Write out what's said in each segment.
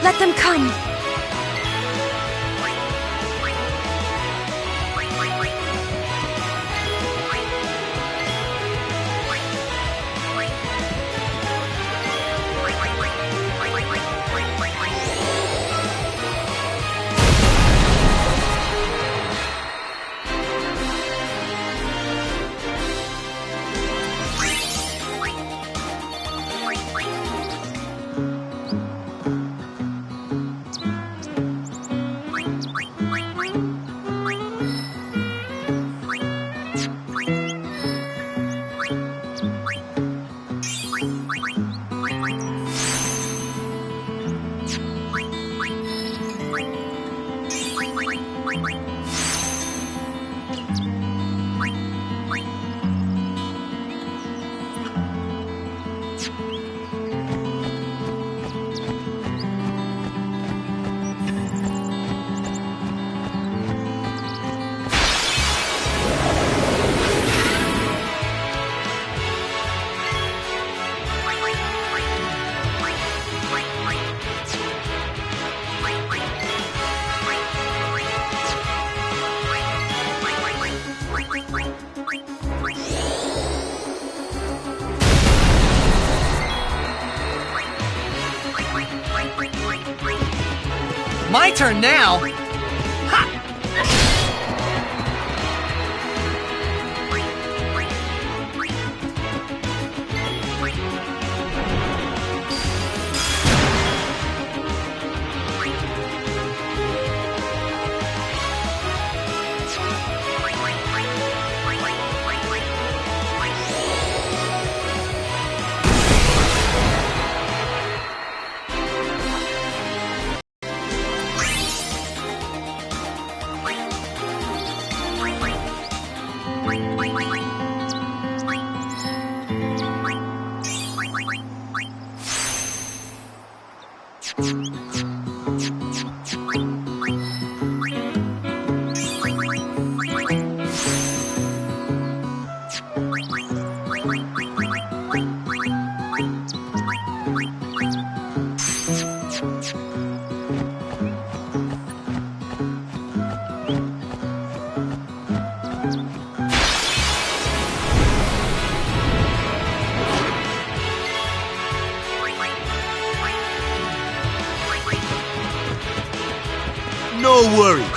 Let them come! My turn now! Ha! No worries.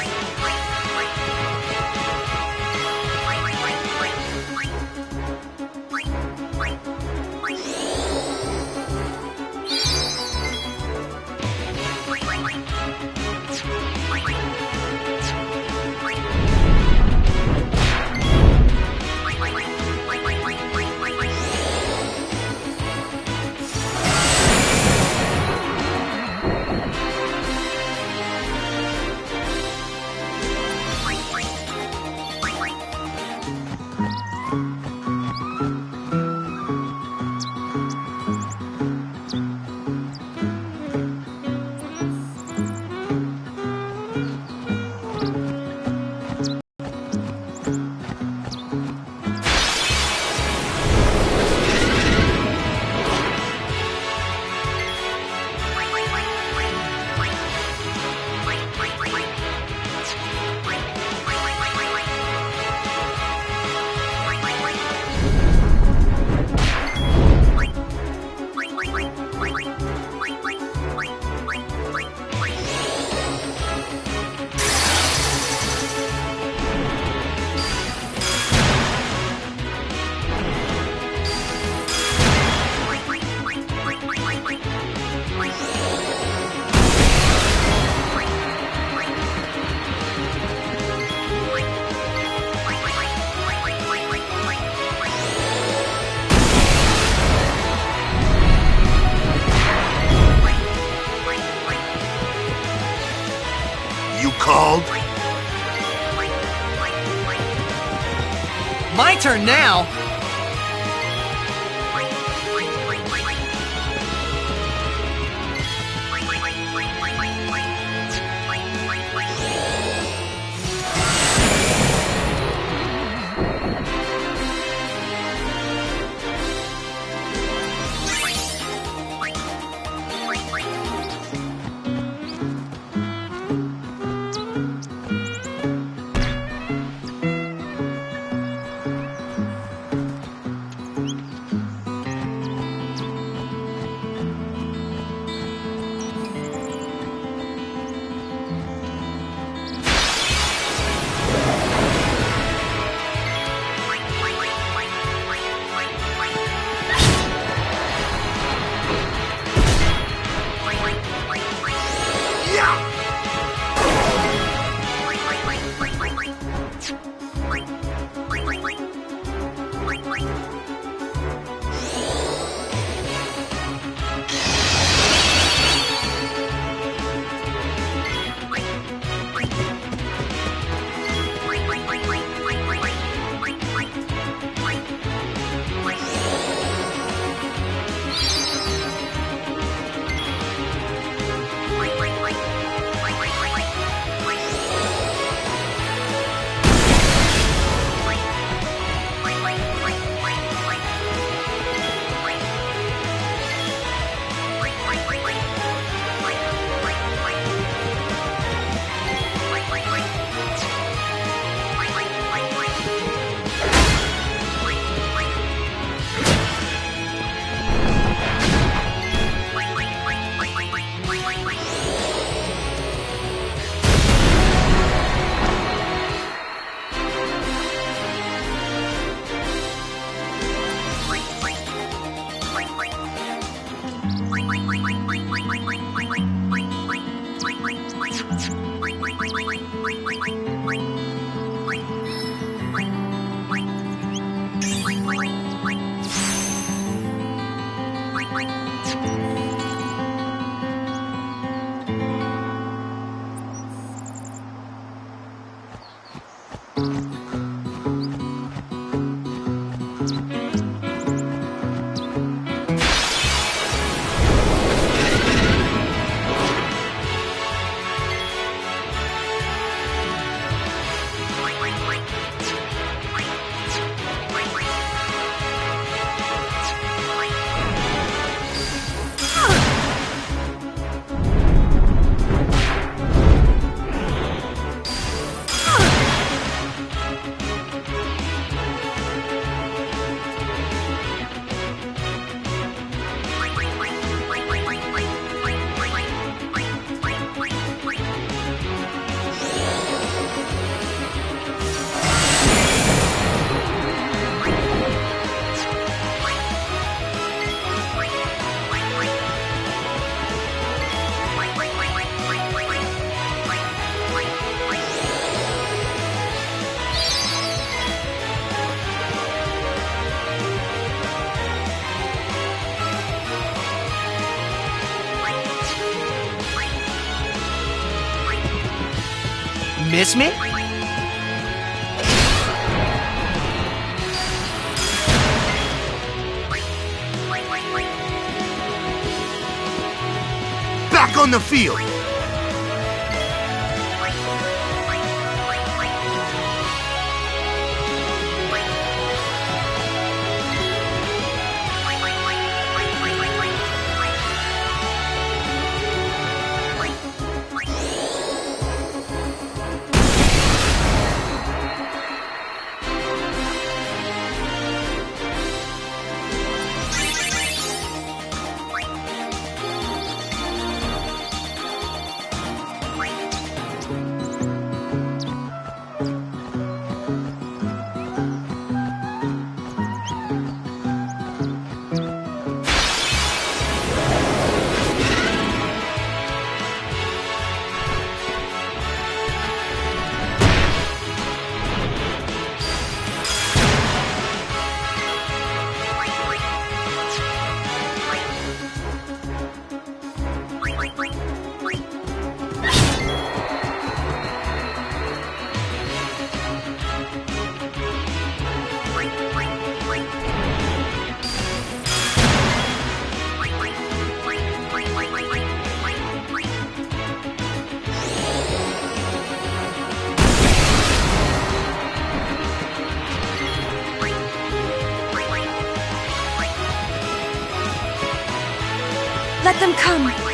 turn now! Miss me? Back on the field! Let them come.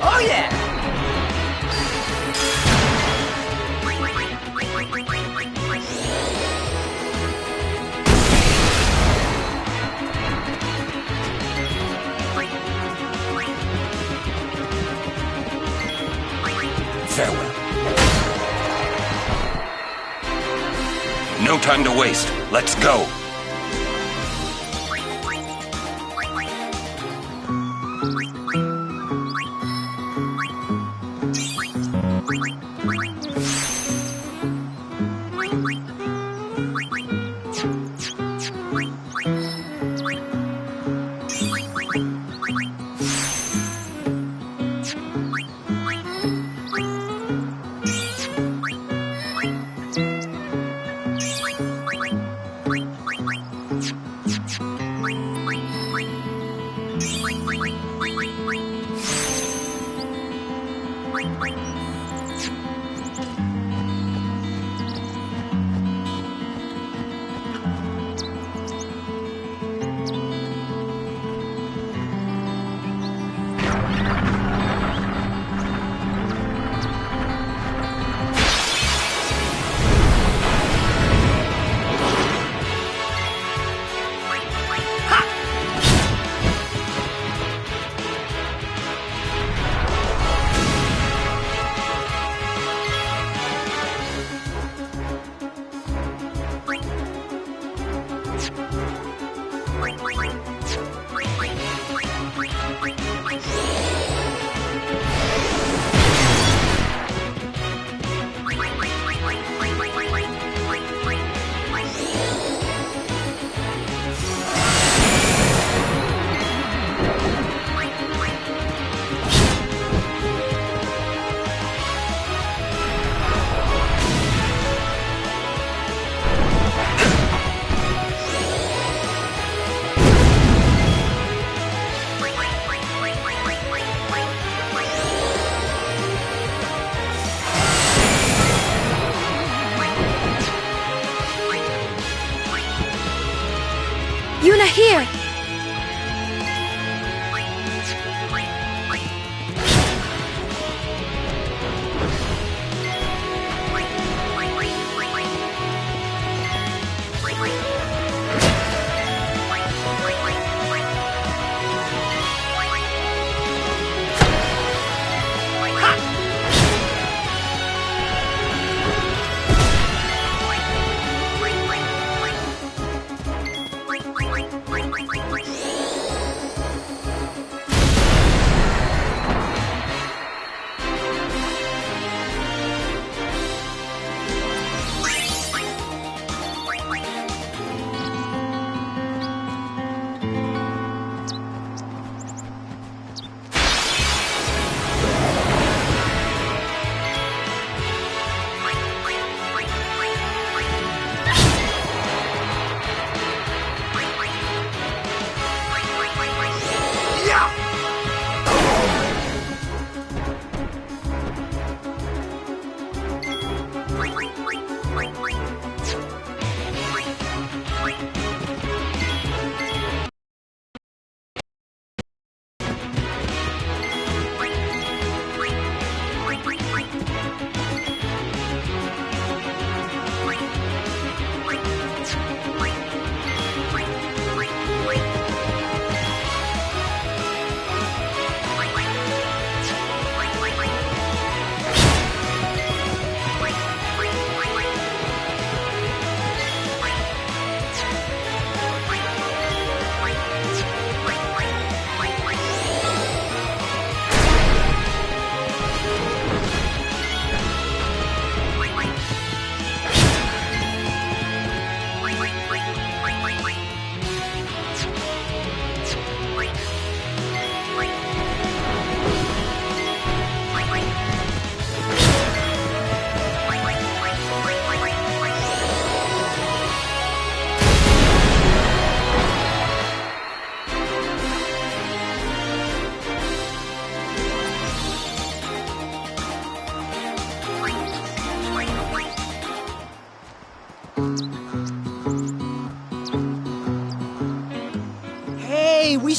Oh yeah! Farewell. No time to waste. Let's go.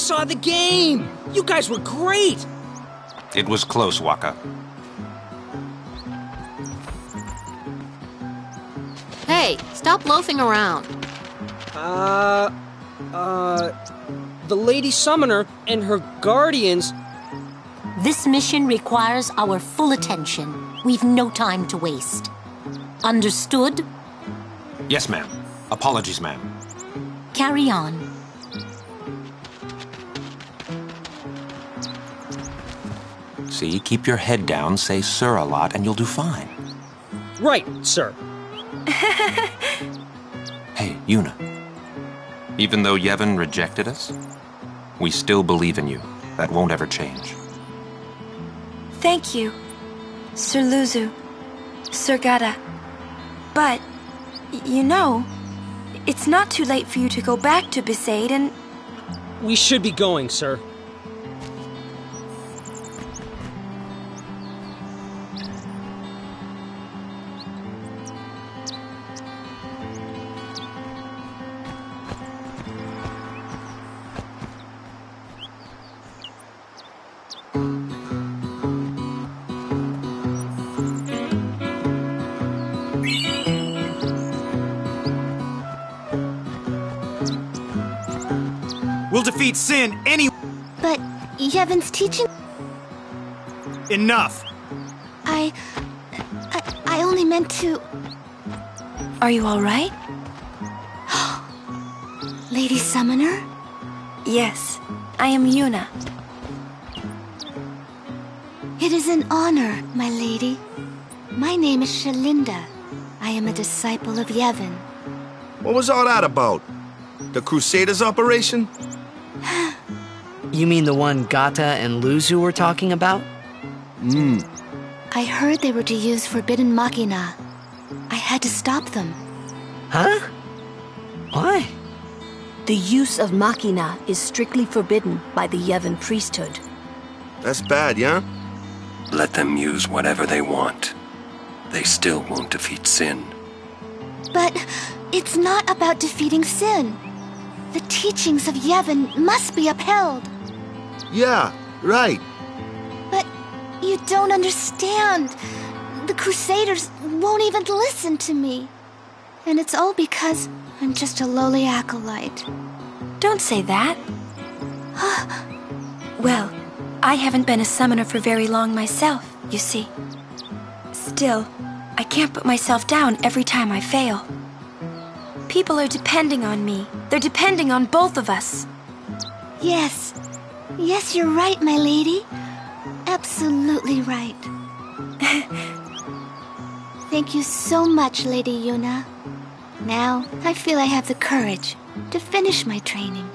saw the game! You guys were great! It was close, Waka. Hey, stop loafing around. The Lady Summoner and her guardians... This mission requires our full attention. We've no time to waste. Understood? Yes, ma'am. Apologies, ma'am. Carry on. See, keep your head down, say sir a lot, and you'll do fine. Right, sir. Hey, Yuna. Even though Yevon rejected us, we still believe in you. That won't ever change. Thank you, Sir Luzu, Sir Gata. But, you know, it's not too late for you to go back to Besaid and... We should be going, sir. We'll defeat Sin any... But Yevon's teaching... Enough! I only meant to... Are you all right? Lady Summoner? Yes, I am Yuna. It is an honor, my lady. My name is Shalinda. I am a disciple of Yevon. What was all that about? The Crusaders operation? You mean the one Gata and Luzu were talking about? I heard they were to use Forbidden Machina. I had to stop them. Huh? Why? The use of Machina is strictly forbidden by the Yevon priesthood. That's bad, yeah? Let them use whatever they want. They still won't defeat Sin. But it's not about defeating sin. The teachings of Yevon must be upheld. Yeah, right. But you don't understand. The Crusaders won't even listen to me. And it's all because I'm just a lowly acolyte. Don't say that. Well, I haven't been a summoner for very long myself, you see. Still, I can't put myself down every time I fail. People are depending on me. They're depending on both of us. Yes. Yes, you're right, my lady. Absolutely right. Thank you so much, Lady Yuna. Now, I feel I have the courage to finish my training.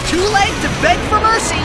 Too late to beg for mercy!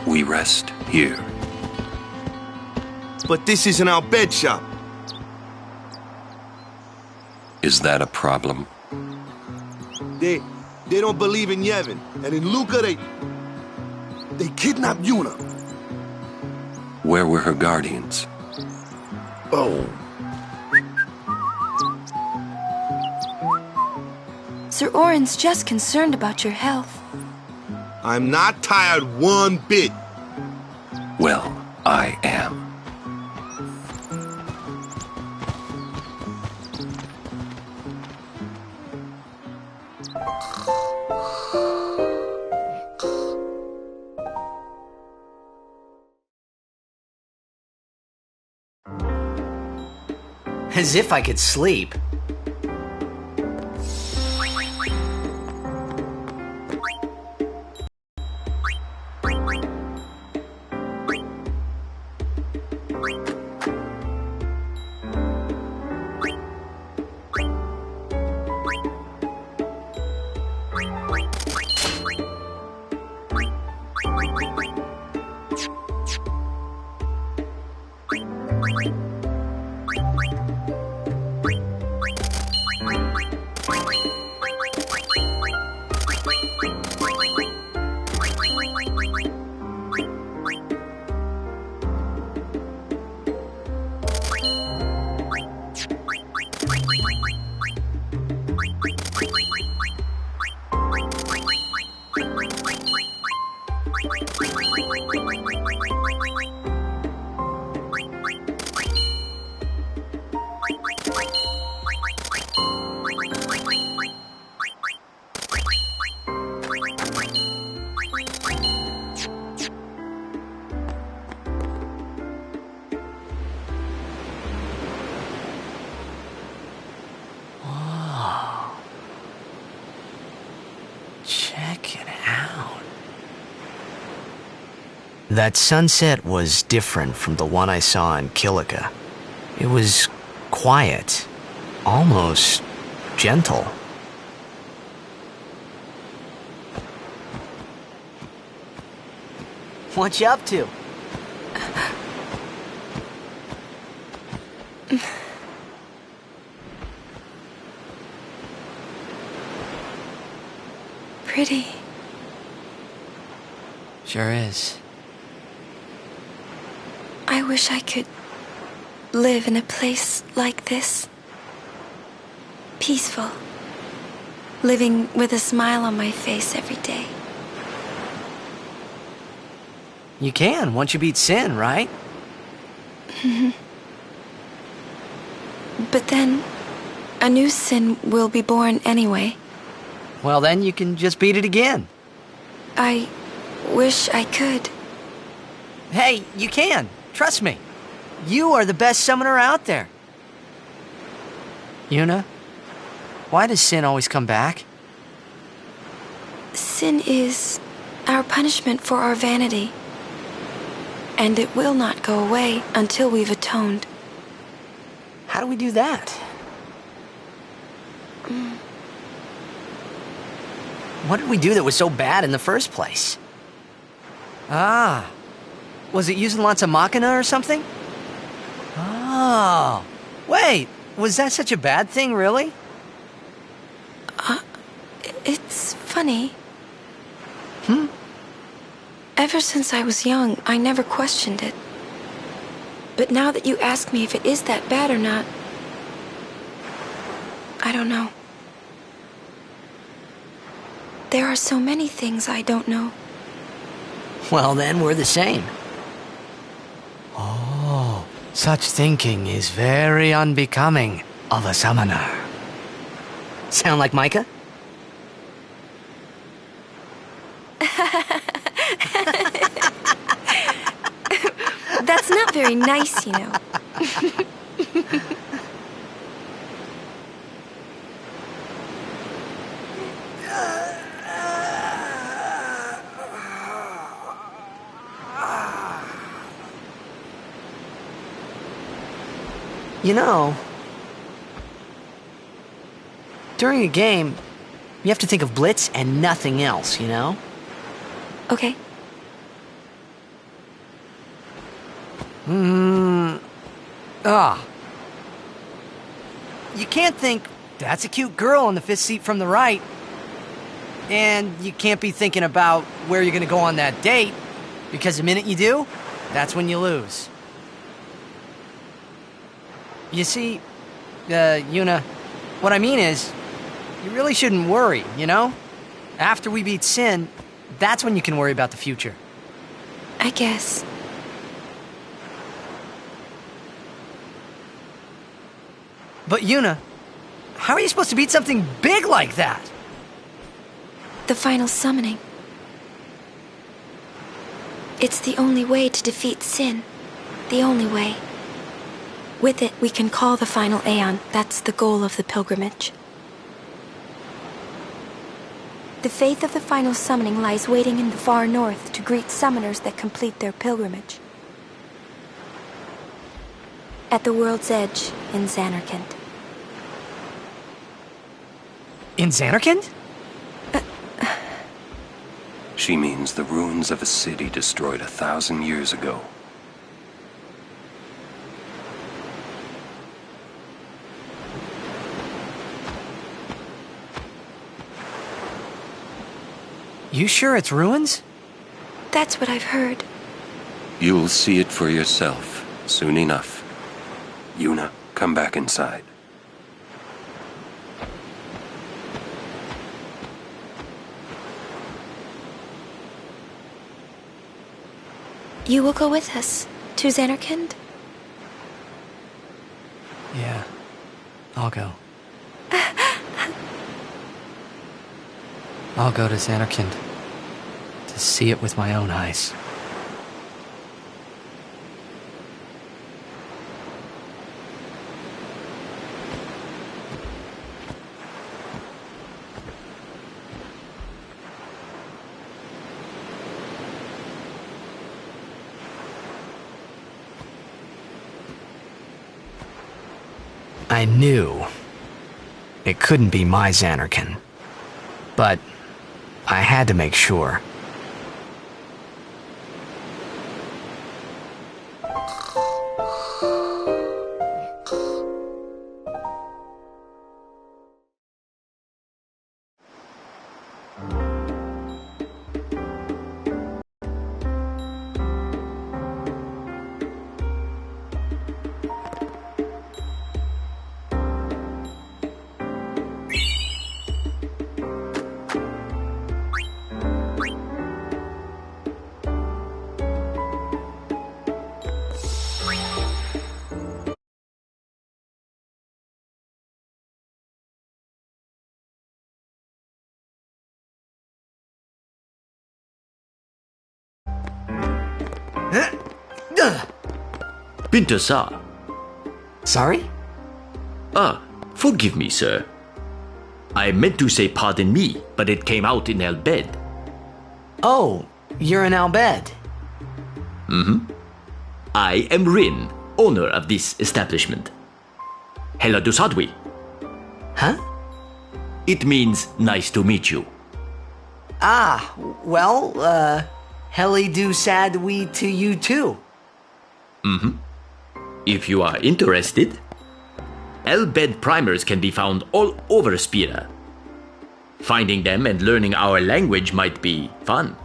We rest here. But this isn't our bed shop. Is that a problem? They don't believe in Yevon. And in Luca, they kidnapped Yuna. Where were her guardians? Oh. Sir Orin's just concerned about your health. I'm not tired one bit. Well, I am. As if I could sleep. Check it out. That sunset was different from the one I saw in Kilika. It was quiet, almost gentle. What you up to? Pretty. Sure is. I wish I could live in a place like this. Peaceful. Living with a smile on my face every day. You can, once you beat sin, right? But then, a new sin will be born anyway. Well, then you can just beat it again. I wish I could. Hey, you can. Trust me. You are the best summoner out there. Yuna, why does sin always come back? Sin is our punishment for our vanity. And it will not go away until we've atoned. How do we do that? What did we do that was so bad in the first place? Ah, was it using lots of machina or something? Oh, wait, was that such a bad thing, really? It's funny. Ever since I was young, I never questioned it. But now that you ask me if it is that bad or not, I don't know. There are so many things I don't know. Well, then we're the same. Oh, such thinking is very unbecoming of a summoner. Sound like Micah? That's not very nice, you know. You know, during a game, you have to think of Blitz and nothing else, you know? Okay. You can't think, that's a cute girl in the fifth seat from the right. And you can't be thinking about where you're gonna go on that date, because the minute you do, that's when you lose. You see, Yuna, what I mean is, you really shouldn't worry, you know? After we beat Sin, that's when you can worry about the future. I guess. But Yuna, how are you supposed to beat something big like that? The final summoning. It's the only way to defeat Sin. The only way. With it, we can call the final Aeon. That's the goal of the pilgrimage. The faith of the final summoning lies waiting in the far north to greet summoners that complete their pilgrimage. At the world's edge in Xanarkand. In Xanarkand? She means the ruins of a city destroyed 1,000 years ago. You sure it's ruins? That's what I've heard. You'll see it for yourself soon enough. Yuna, come back inside. You will go with us to Xanarkand? Yeah, I'll go. I'll go to Xanarkand to see it with my own eyes. I knew it couldn't be my Xanarkand, but I had to make sure. Pinter-sa. Sorry? Forgive me, sir. I meant to say pardon me, but it came out in Al Bhed. Oh, you're in Al Bhed. I am Rin, owner of this establishment. Hela Dusadwi. Huh? It means nice to meet you. Ah, well, Heli do sadwi to you too. If you are interested, Al Bhed primers can be found all over Spira. Finding them and learning our language might be fun.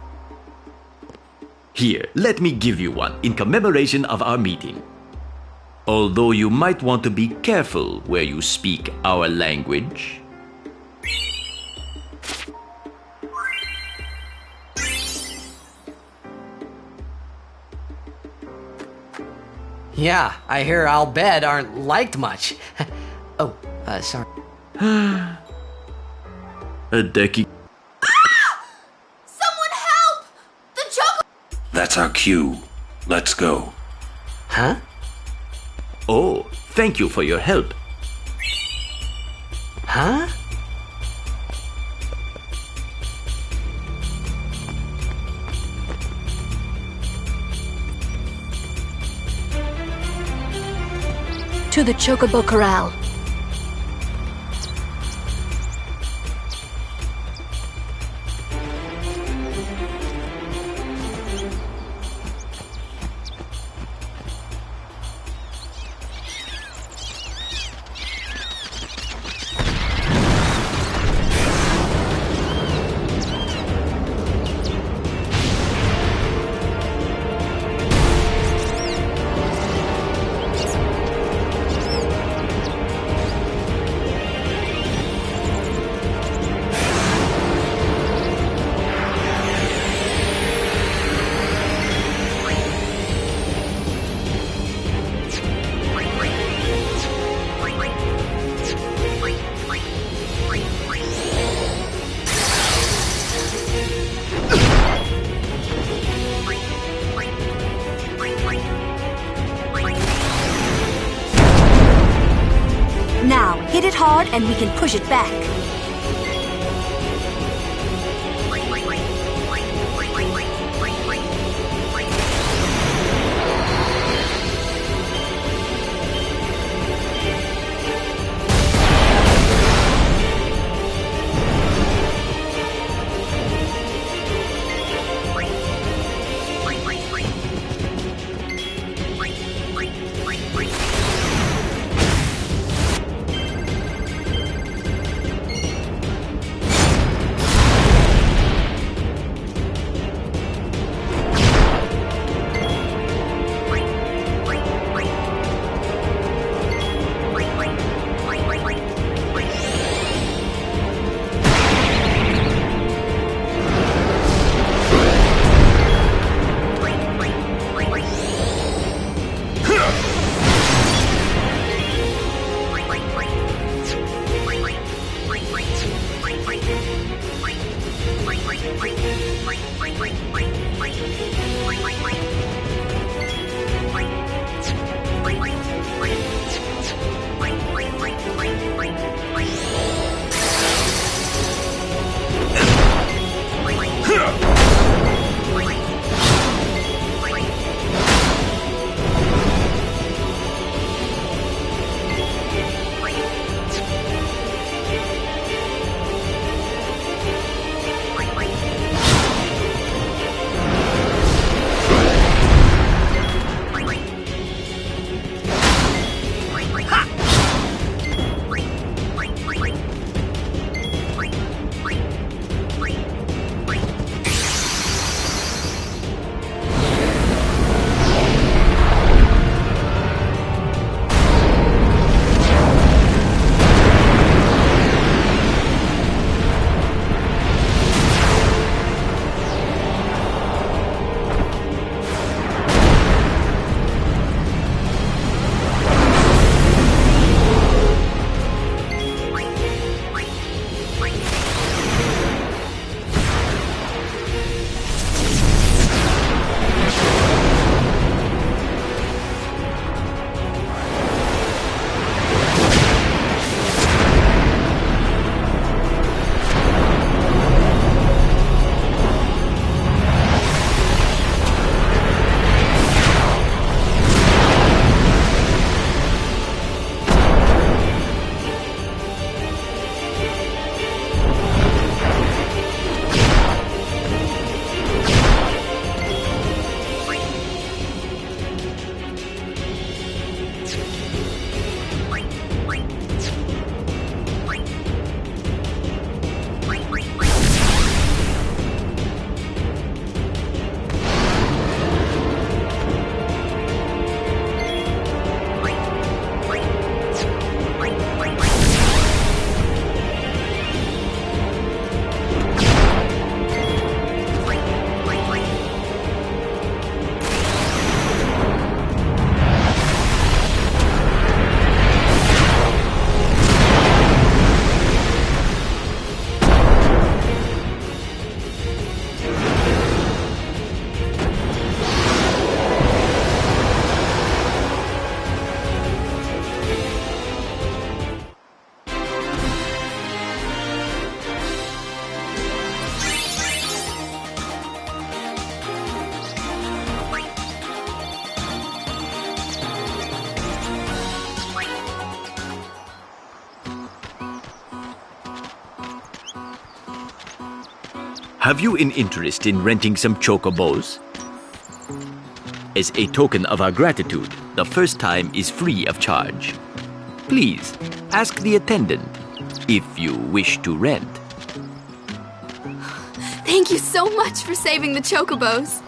Here, let me give you one in commemoration of our meeting. Although you might want to be careful where you speak our language. Yeah, I hear Al Bhed aren't liked much. Oh, sorry. A decky. Someone help! The choco... That's our cue. Let's go. Huh? Oh, thank you for your help. Huh? To the Chocobo Corral. Hit it hard and we can push it back. Have you an interest in renting some chocobos? As a token of our gratitude, the first time is free of charge. Please, ask the attendant if you wish to rent. Thank you so much for saving the chocobos.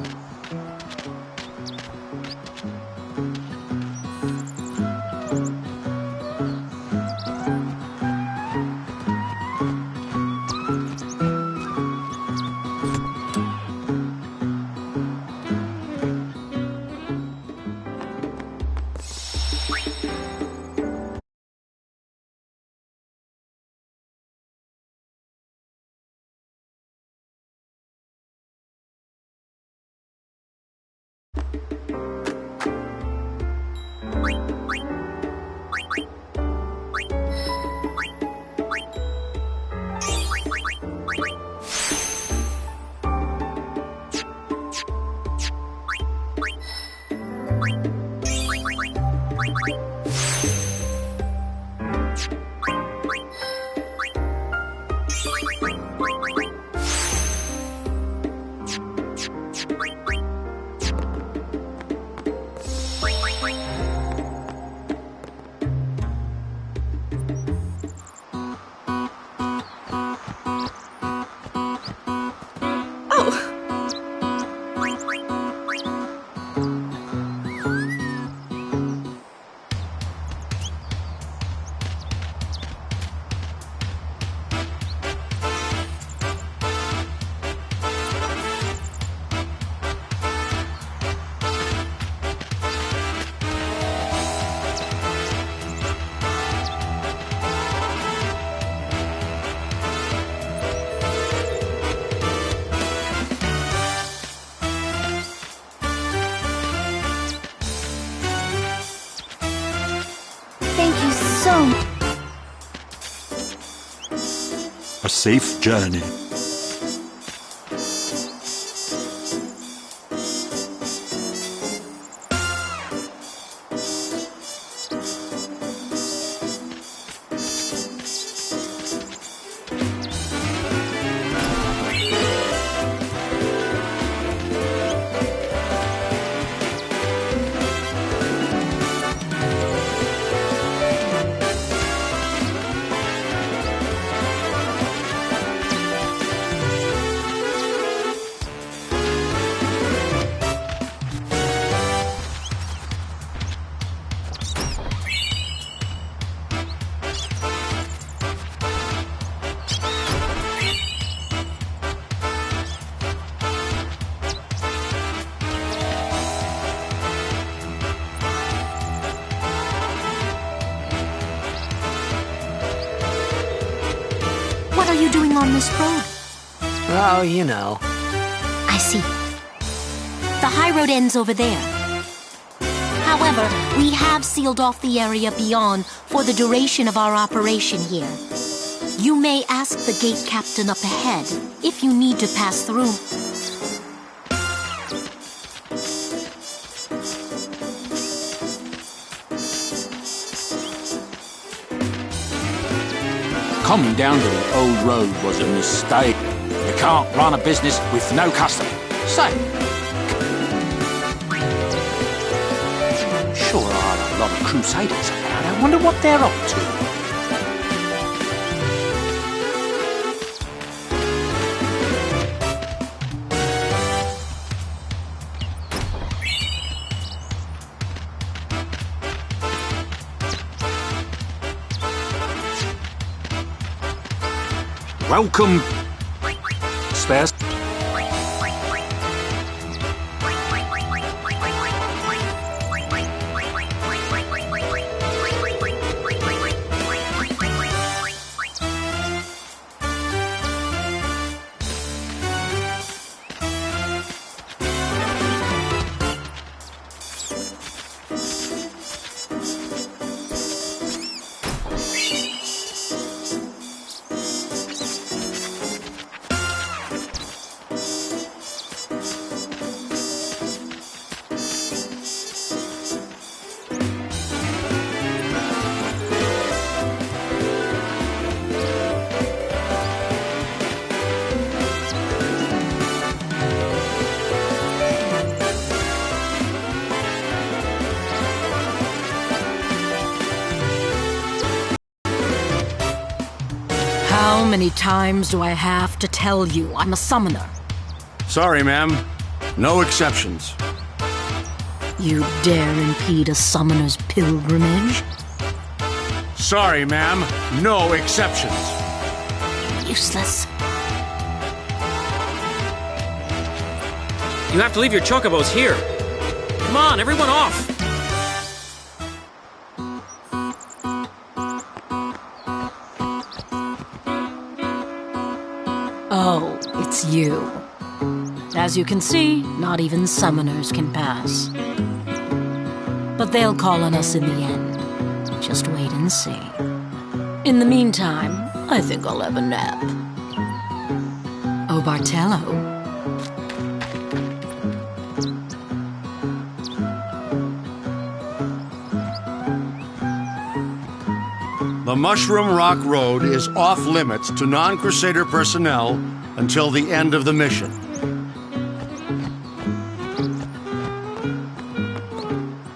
A safe journey. What are you doing on this road? Oh, you know. I see. The high road ends over there. However, we have sealed off the area beyond for the duration of our operation here. You may ask the gate captain up ahead if you need to pass through. Coming down to the old road was a mistake. You can't run a business with no customer. So, sure are a lot of crusaders about. I wonder what they're up to. Welcome, spares. How many times do I have to tell you I'm a summoner? Sorry, ma'am. No exceptions. You dare impede a summoner's pilgrimage? Sorry, ma'am. No exceptions. Useless. You have to leave your chocobos here. Come on, everyone off! Oh, it's you. As you can see, not even summoners can pass. But they'll call on us in the end. Just wait and see. In the meantime, I think I'll have a nap. Oh, Bartello. The Mushroom Rock Road is off limits to non-Crusader personnel until the end of the mission.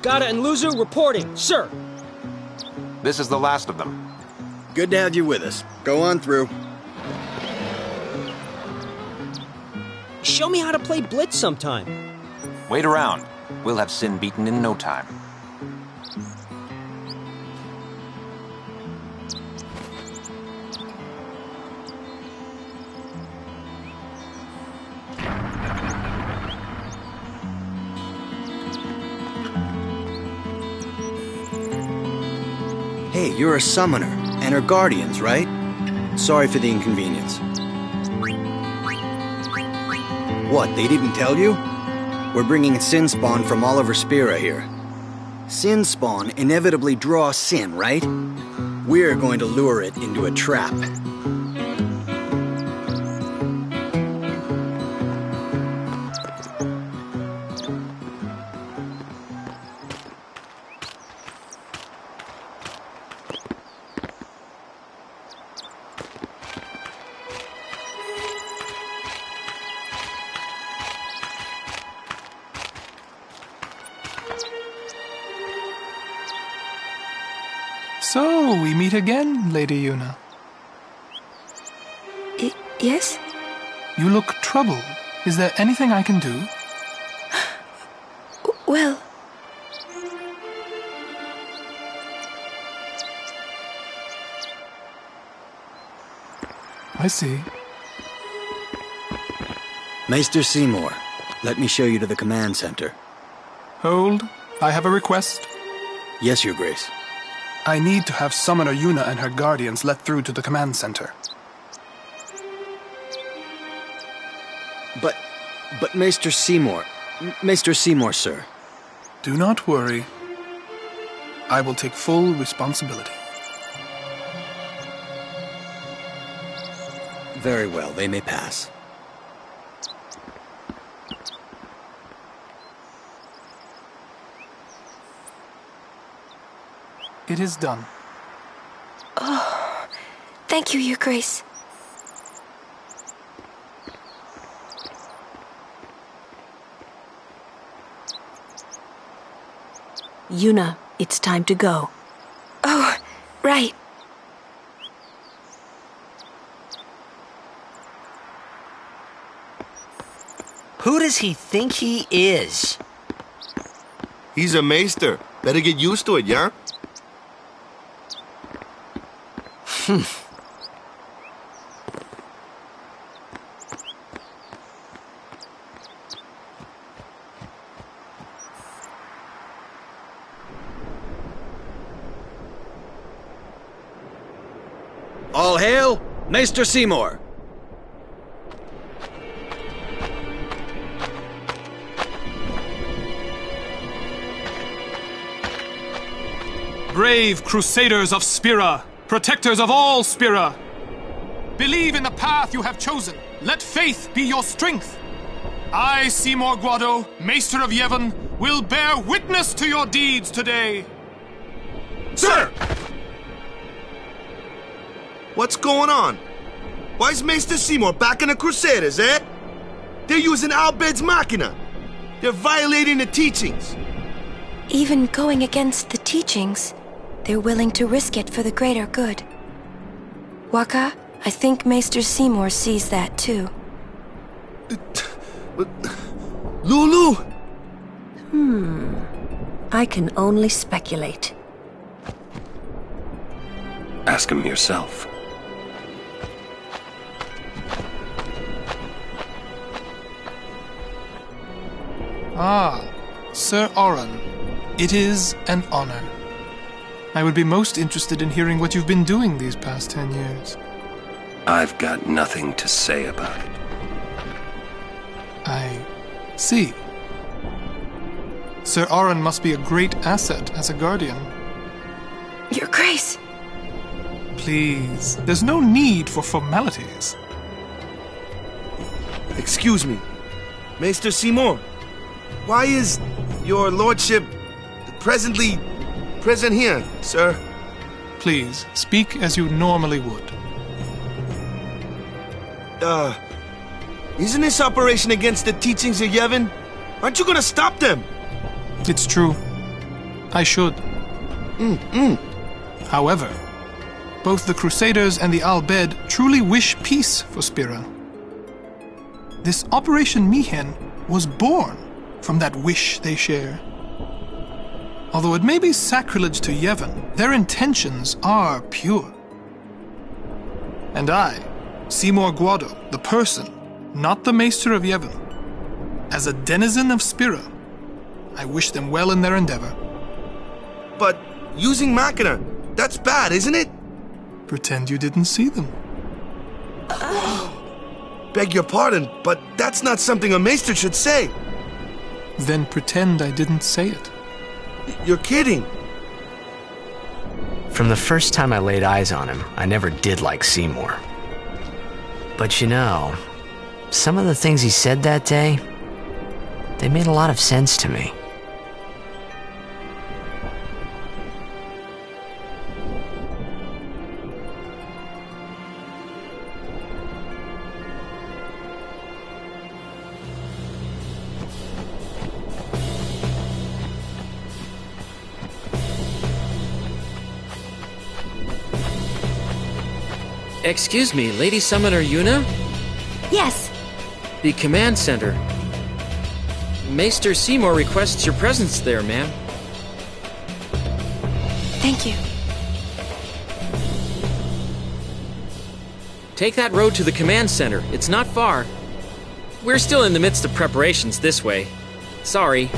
Gata and Luzu reporting, sir. This is the last of them. Good to have you with us. Go on through. Show me how to play Blitz sometime. Wait around. We'll have Sin beaten in no time. Hey, you're a summoner, and her guardians, right? Sorry for the inconvenience. What, they didn't tell you? We're bringing Sin Spawn from Oliver Spira here. Sin Spawn inevitably draws Sin, right? We're going to lure it into a trap. Will we meet again, Lady Yuna? Yes? You look troubled. Is there anything I can do? Well... I see. Maester Seymour, let me show you to the command center. Hold. I have a request. Yes, Your Grace. I need to have Summoner Yuna and her guardians let through to the command center. But Maester Seymour... Maester Seymour, sir. Do not worry. I will take full responsibility. Very well, they may pass. It is done. Oh, thank you, Your Grace. Yuna, it's time to go. Oh, right. Who does he think he is? He's a maester. Better get used to it, yeah? All hail, Maester Seymour! Brave Crusaders of Spira, protectors of all Spira, believe in the path you have chosen. Let faith be your strength. I, Seymour Guado, Maester of Yevon, will bear witness to your deeds today. Sir! What's going on? Why is Maester Seymour backing the Crusaders, eh? They're using Albed's Machina. They're violating the teachings. Even going against the teachings, they're willing to risk it for the greater good. Waka, I think Maester Seymour sees that too. Lulu! I can only speculate. Ask him yourself. Ah, Sir Oran. It is an honor. I would be most interested in hearing what you've been doing these past 10 years. I've got nothing to say about it. I see. Sir Oran must be a great asset as a guardian. Your Grace! Please, there's no need for formalities. Excuse me. Maester Seymour, why is your lordship present here, sir? Please, speak as you normally would. Isn't this operation against the teachings of Yevon? Aren't you gonna stop them? It's true. I should. However, both the Crusaders and the Al-Bed truly wish peace for Spira. This Operation Mihen was born from that wish they share. Although it may be sacrilege to Yevon, their intentions are pure. And I, Seymour Guado, the person, not the Maester of Yevon, as a denizen of Spira, I wish them well in their endeavor. But using Machina, that's bad, isn't it? Pretend you didn't see them. Beg your pardon, but that's not something a Maester should say. Then pretend I didn't say it. You're kidding. From the first time I laid eyes on him, I never did like Seymour. But you know, some of the things he said that day, they made a lot of sense to me. Excuse me, Lady Summoner Yuna? Yes. The command center. Maester Seymour requests your presence there, ma'am. Thank you. Take that road to the command center. It's not far. We're still in the midst of preparations this way. Sorry.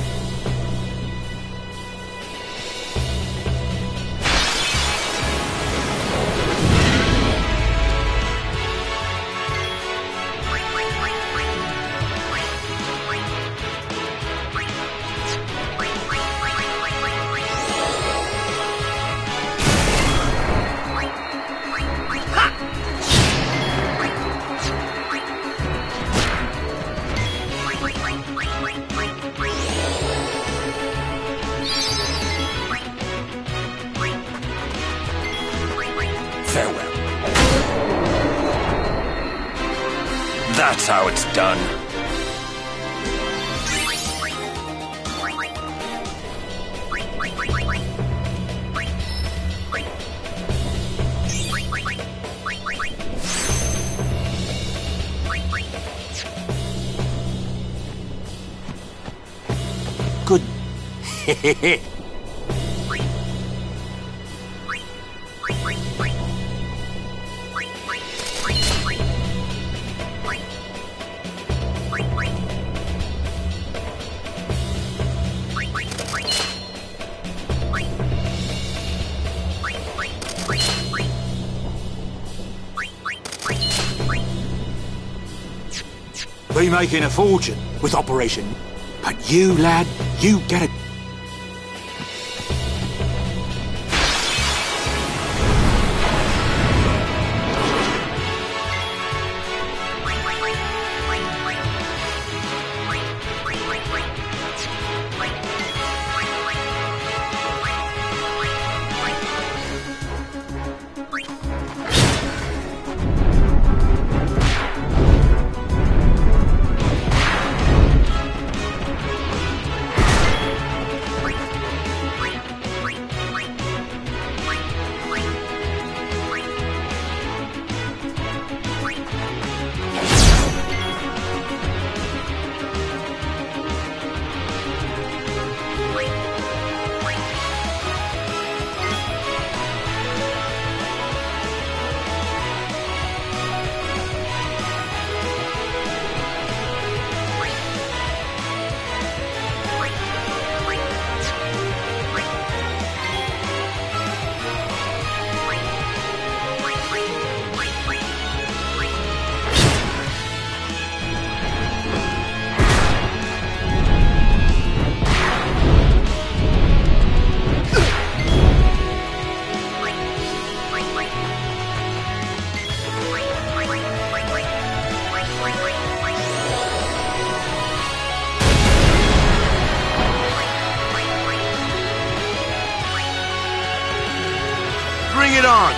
Farewell. That's how it's done. Good. Be making a fortune with Operation. But you, lad, you get it. Bring it on!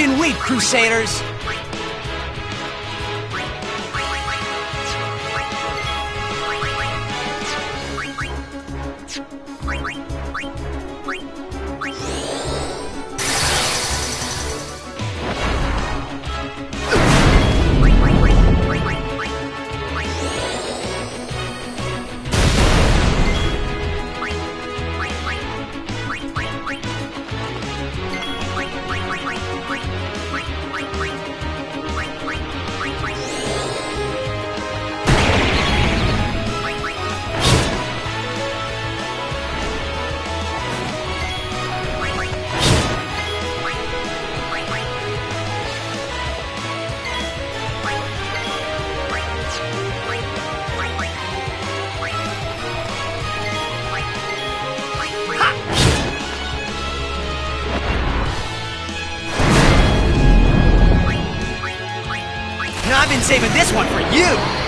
Mission Week, Crusaders! I've been saving this one for you!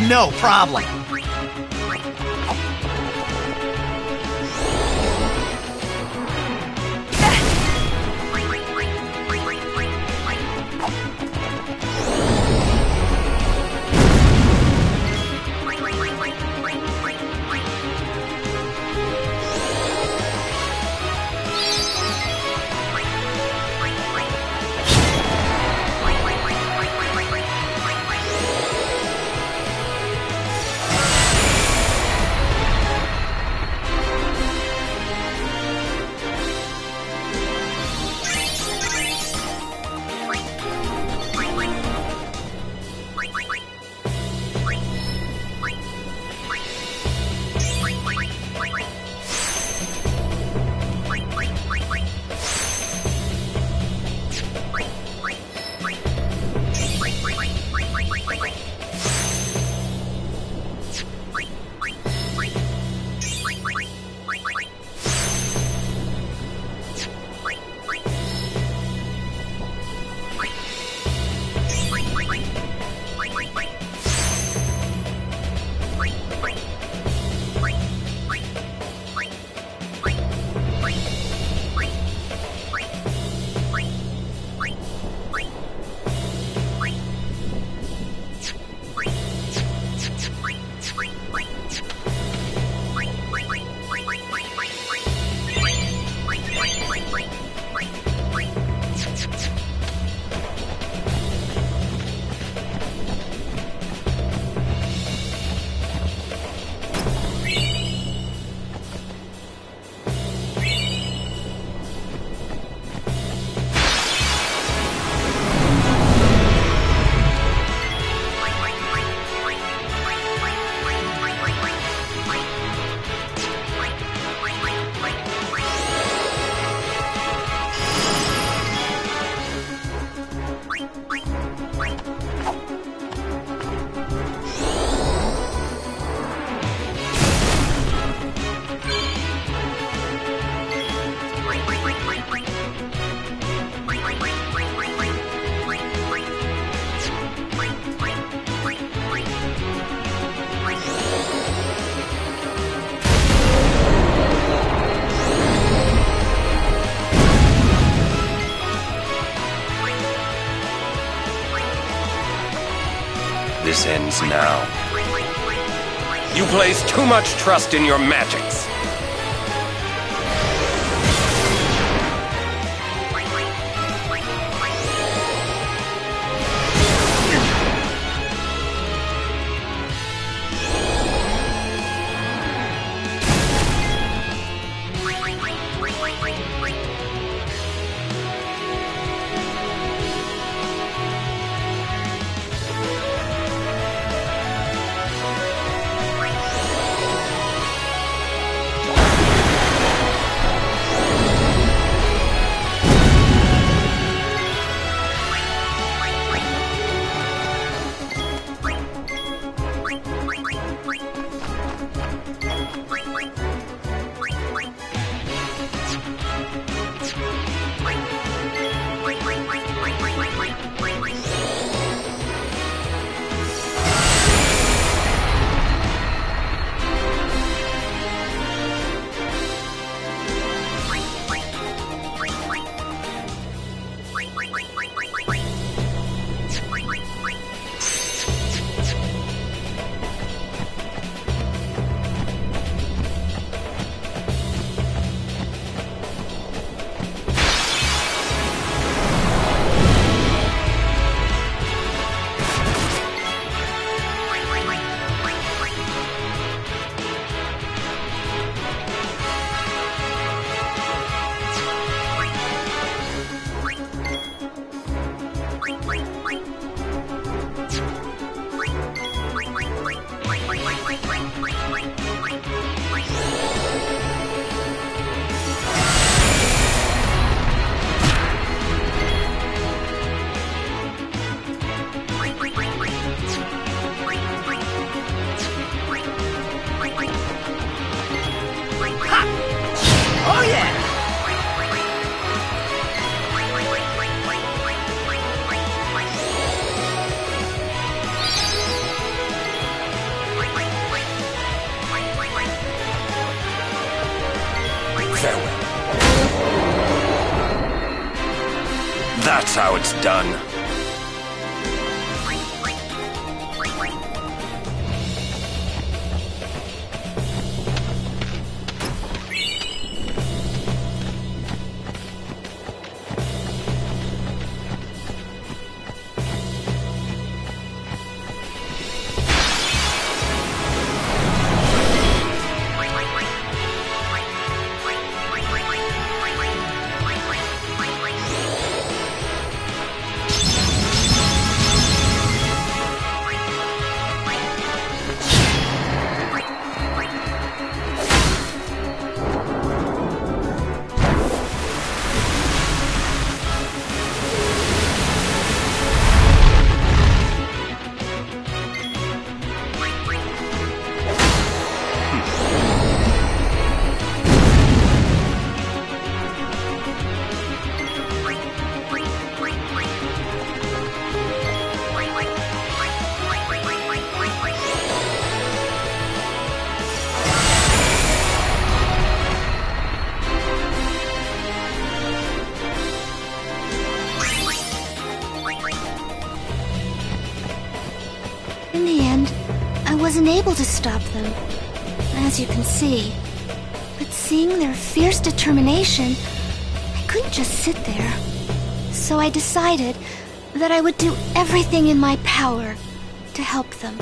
No problem. this ends now. You place too much trust in your magics. That's how it's done. In the end, I wasn't able to stop them, as you can see. But seeing their fierce determination, I couldn't just sit there. So I decided that I would do everything in my power to help them.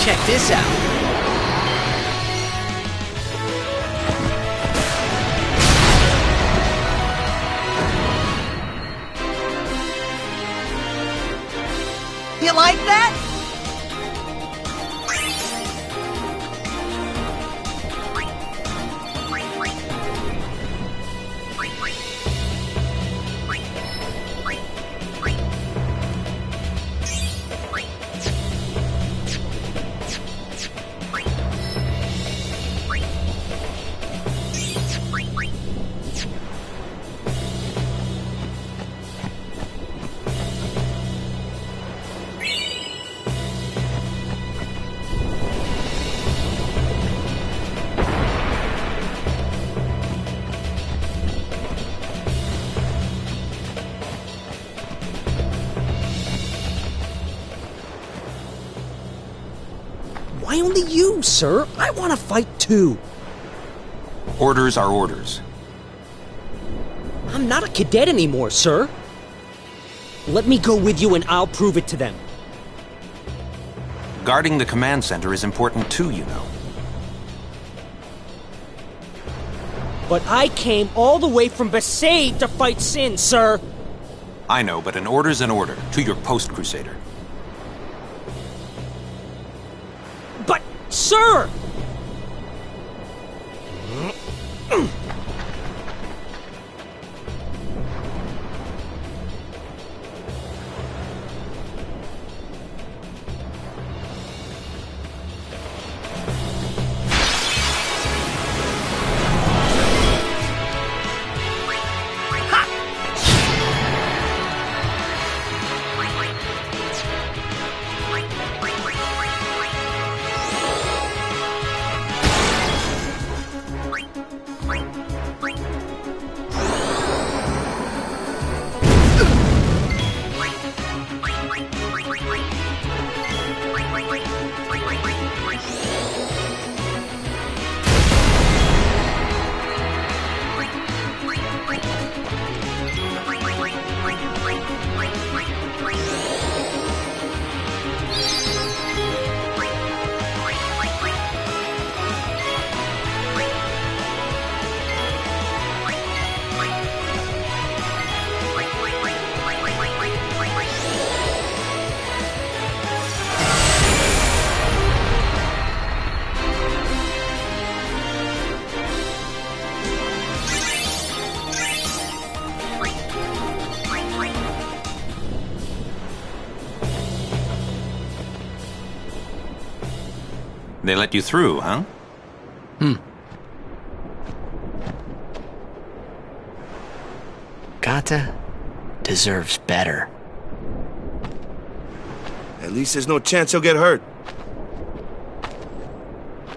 Check this out. You like that? Why only you, sir? I want to fight too. Orders are orders. I'm not a cadet anymore, sir. Let me go with you and I'll prove it to them. Guarding the command center is important too, you know. But I came all the way from Besaid to fight Sin, sir. I know, but an order's an order. To your post, Crusader. Sir! They let you through, huh? Gata deserves better. At least there's no chance he'll get hurt.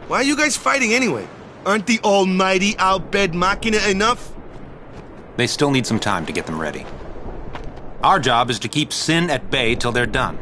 Why are you guys fighting anyway? Aren't the almighty Al-Bed Machina enough? They still need some time to get them ready. Our job is to keep Sin at bay till they're done.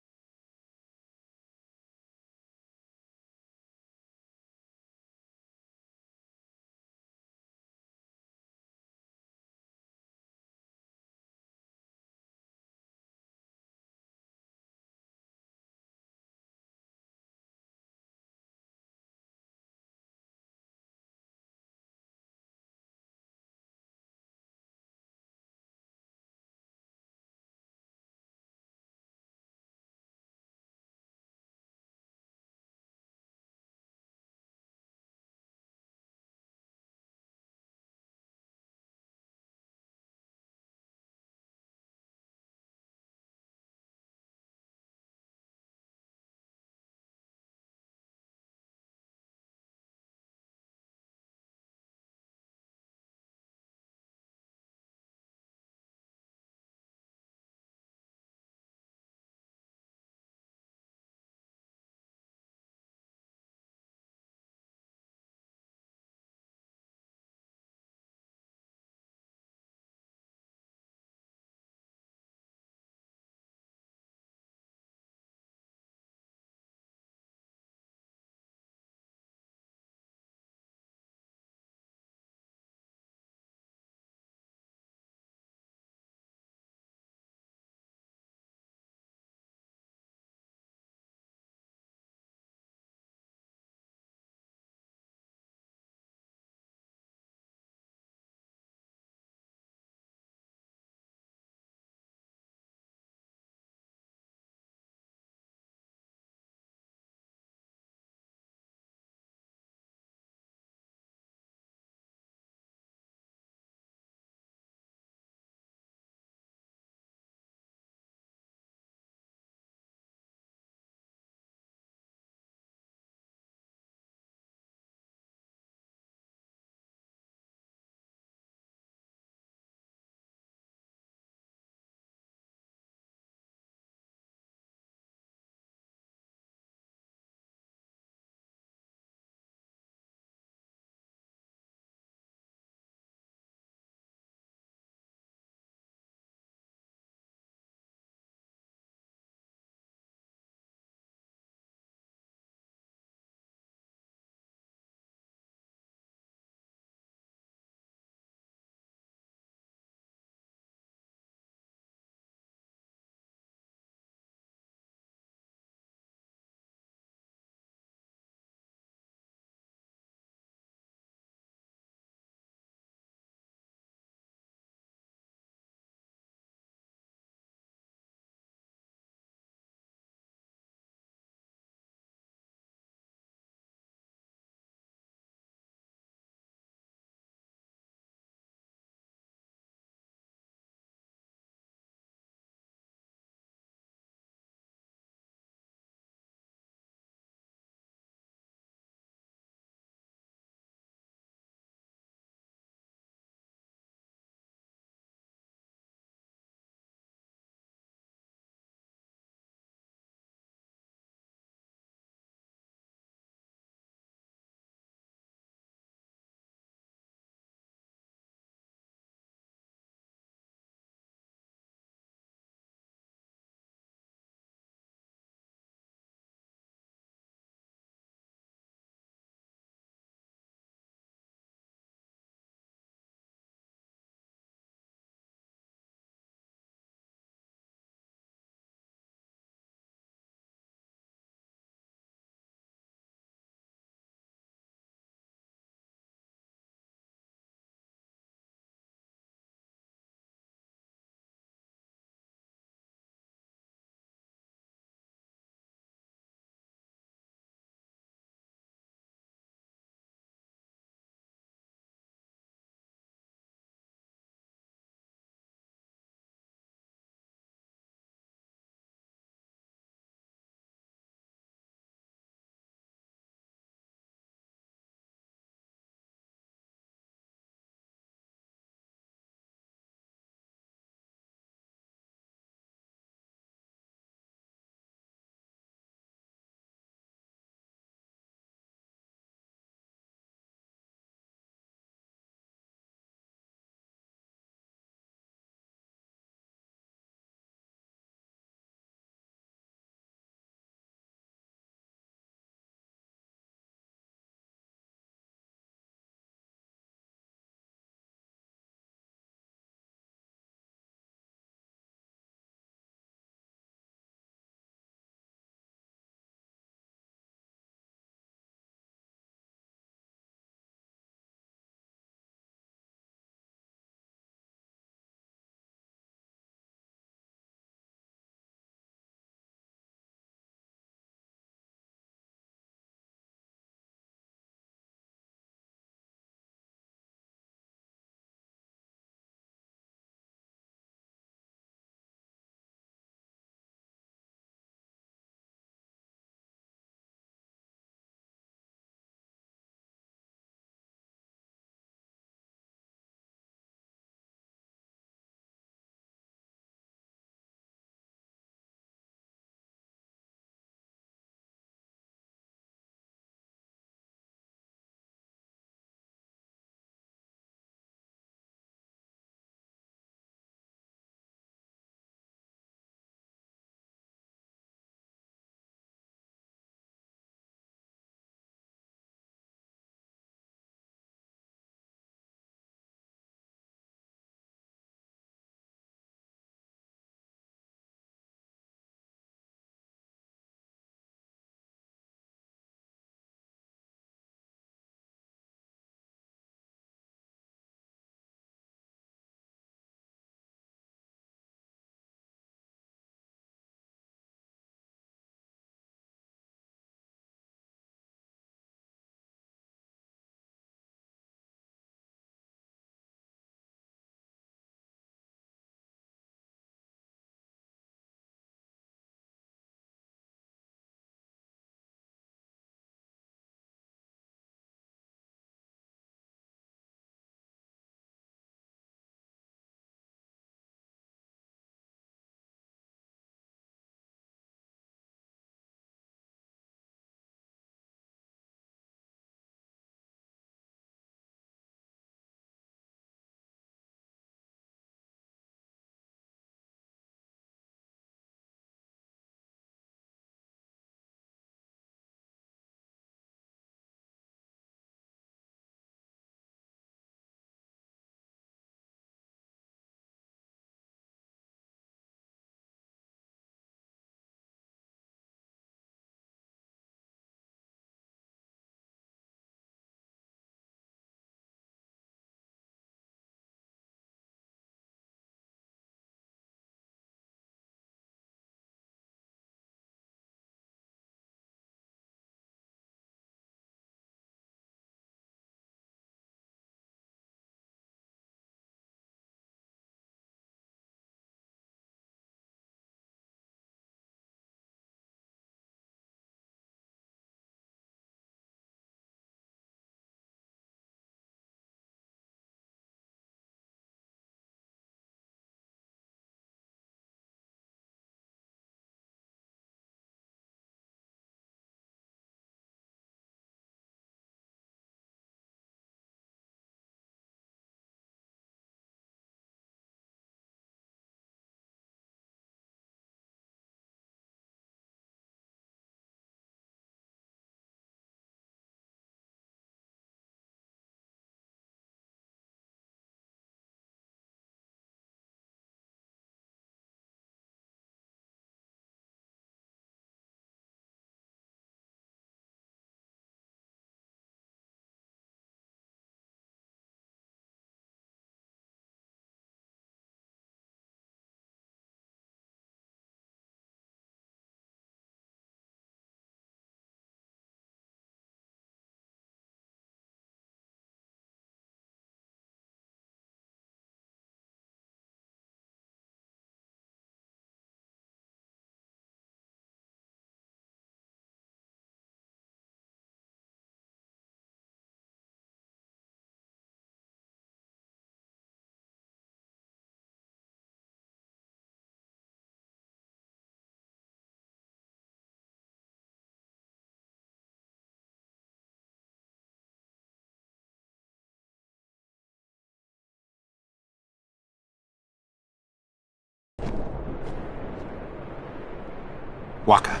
Waka.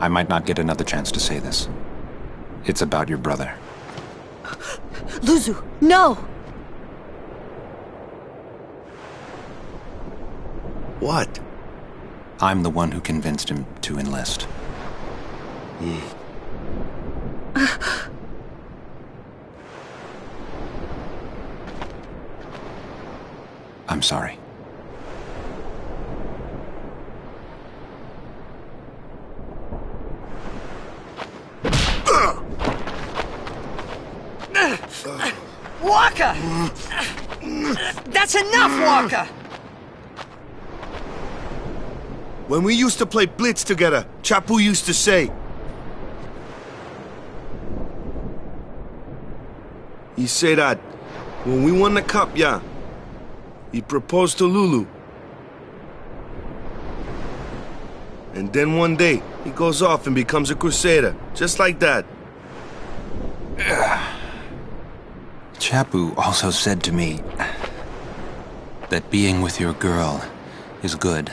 I might not get another chance to say this. It's about your brother. Luzu, no! What? I'm the one who convinced him to enlist. I'm sorry. Waka! That's enough, Waka! When we used to play Blitz together, Chapu used to say... He say that when we won the cup, yeah, he proposed to Lulu. And then one day, he goes off and becomes a crusader, just like that. Chapu also said to me that being with your girl is good.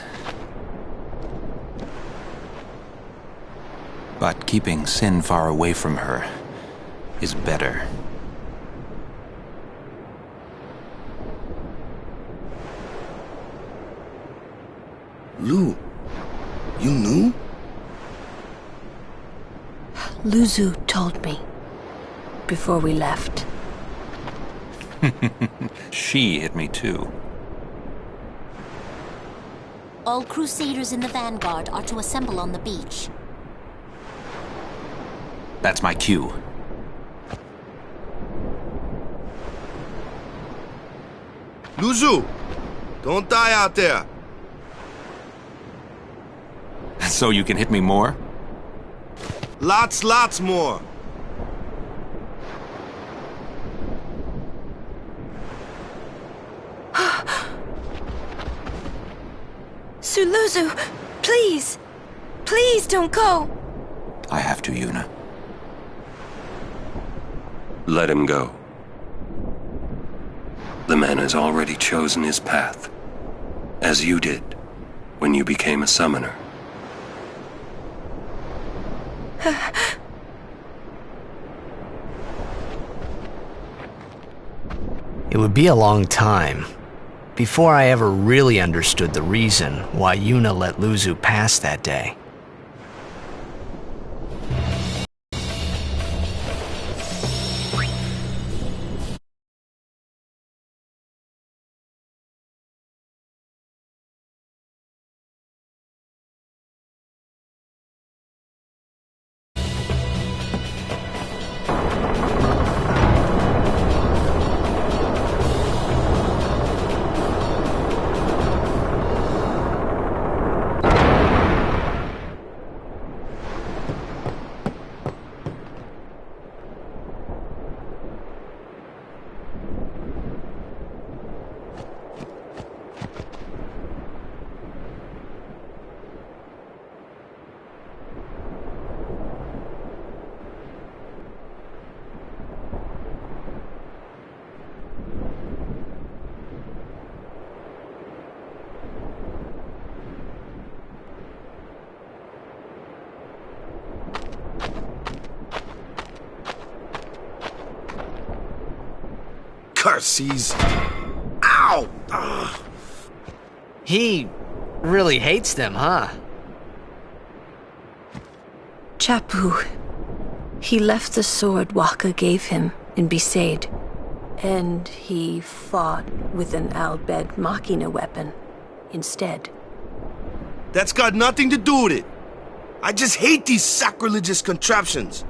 But keeping Sin far away from her is better. Lu, you knew? Luzu told me before we left. She hit me too. All Crusaders in the vanguard are to assemble on the beach. That's my cue. Luzu, don't die out there. So you can hit me more? Lots more. Suluzu, please! Please don't go! I have to, Yuna. Let him go. The man has already chosen his path, as you did when you became a summoner. It would be a long time before I ever really understood the reason why Yuna let Luzu pass that day. Curses. Ow! Ugh. He really hates them, huh? Chapu. He left the sword Waka gave him in Besaid. And he fought with an Al-Bed Machina weapon instead. That's got nothing to do with it. I just hate these sacrilegious contraptions.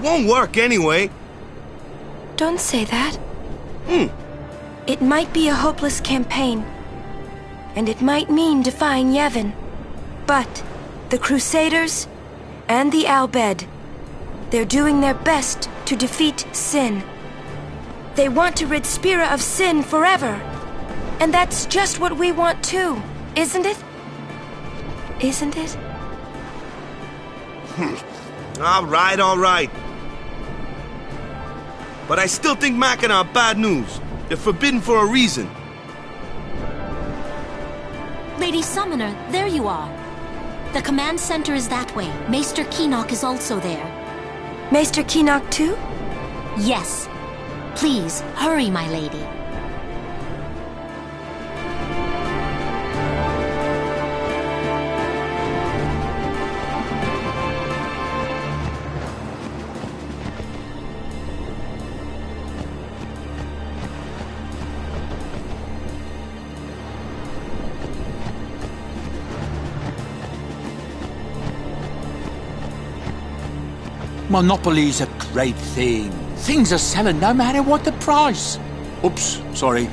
won't work anyway. Don't say that. It might be a hopeless campaign, and it might mean defying Yevon. But the Crusaders and the Al Bhed, they're doing their best to defeat sin. They want to rid Spira of sin forever. And that's just what we want too, isn't it? Isn't it? All right. But I still think Machina are bad news. They're forbidden for a reason. Lady Summoner, there you are. The command center is that way. Maester Keenock is also there. Maester Keenock too? Yes. Please, hurry, my lady. Monopoly's a great thing. Things are selling no matter what the price. Oops, sorry.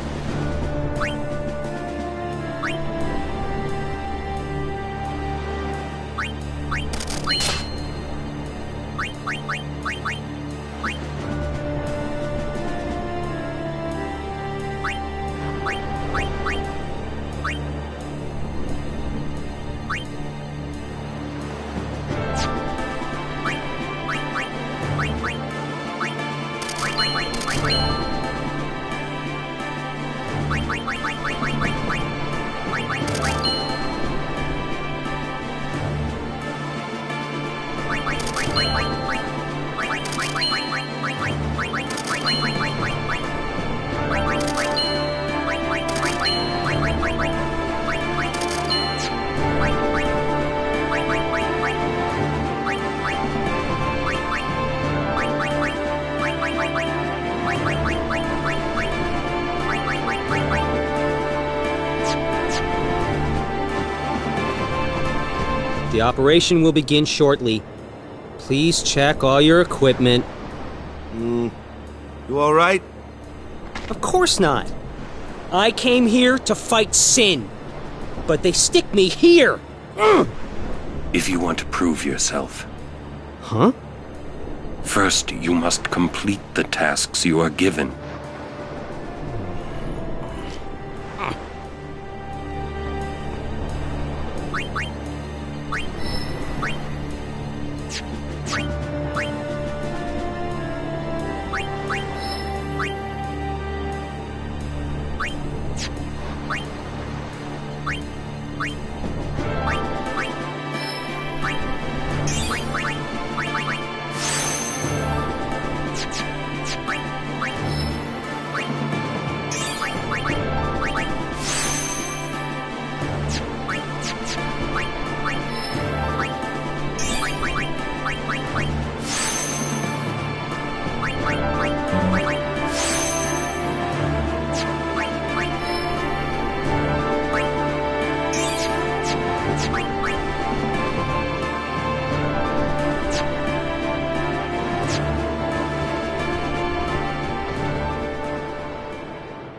The operation will begin shortly. Please check all your equipment. You all right? Of course not. I came here to fight sin. But they stick me here. If you want to prove yourself. Huh? First, you must complete the tasks you are given.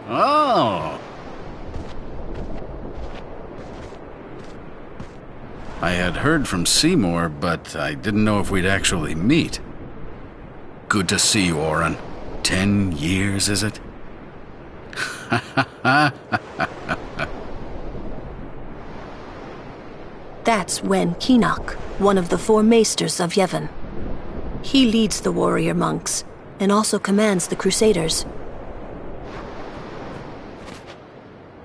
Oh. I had heard from Seymour, but I didn't know if we'd actually meet. Good to see you, Oren. 10 years, is it? That's Wen Keenock, one of the 4 maesters of Yevon. He leads the warrior monks, and also commands the Crusaders.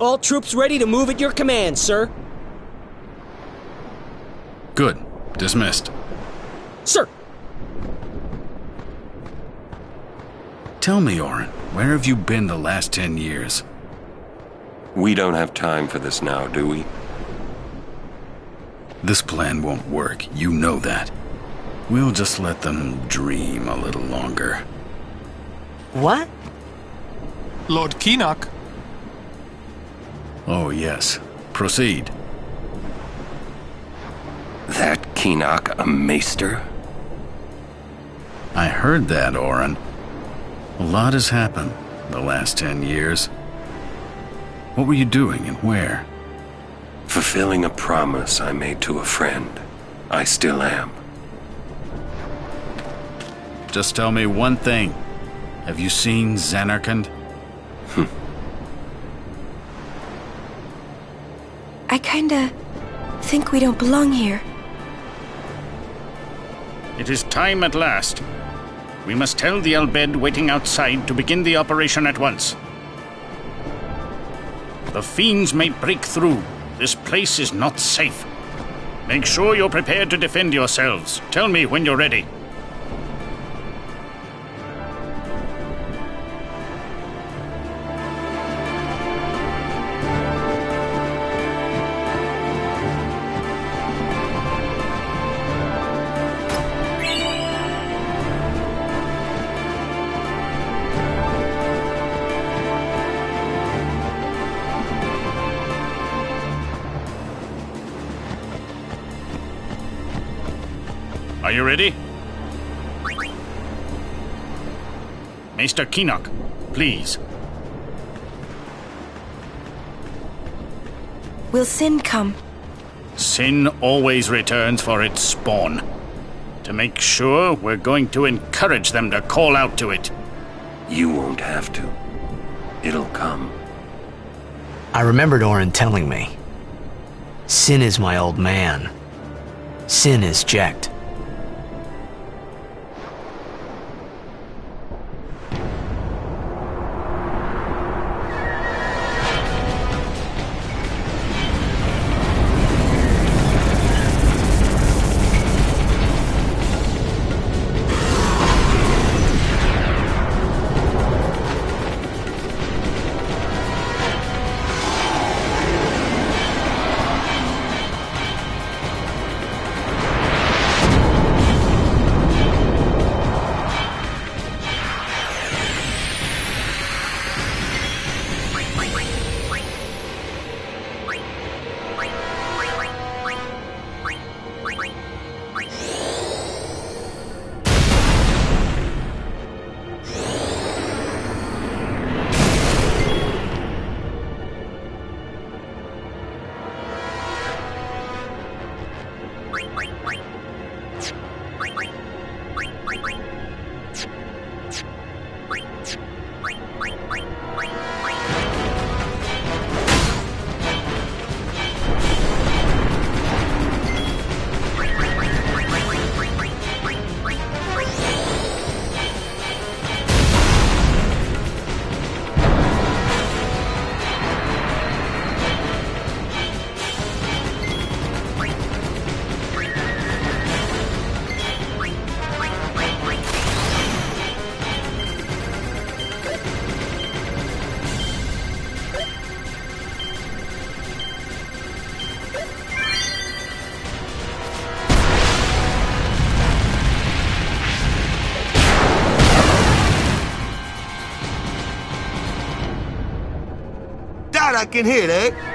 All troops ready to move at your command, sir. Good. Dismissed. Sir! Tell me, Oren, where have you been the last 10 years? We don't have time for this now, do we? This plan won't work, you know that. We'll just let them dream a little longer. What? Lord Keenock. Oh, yes. Proceed. That Keenock a maester? I heard that, Oren. A lot has happened the last 10 years. What were you doing and where? Fulfilling a promise I made to a friend. I still am. Just tell me one thing. Have you seen Zanarkand? I kinda think we don't belong here. It is time at last. We must tell the Al Bhed waiting outside to begin the operation at once. The fiends may break through. This place is not safe. Make sure you're prepared to defend yourselves. Tell me when you're ready. Are you ready? Maester Keenock, please. Will Sin come? Sin always returns for its spawn. To make sure, we're going to encourage them to call out to it. You won't have to. It'll come. I remembered Oren telling me. Sin is my old man. Sin is Jecht. I can hear that.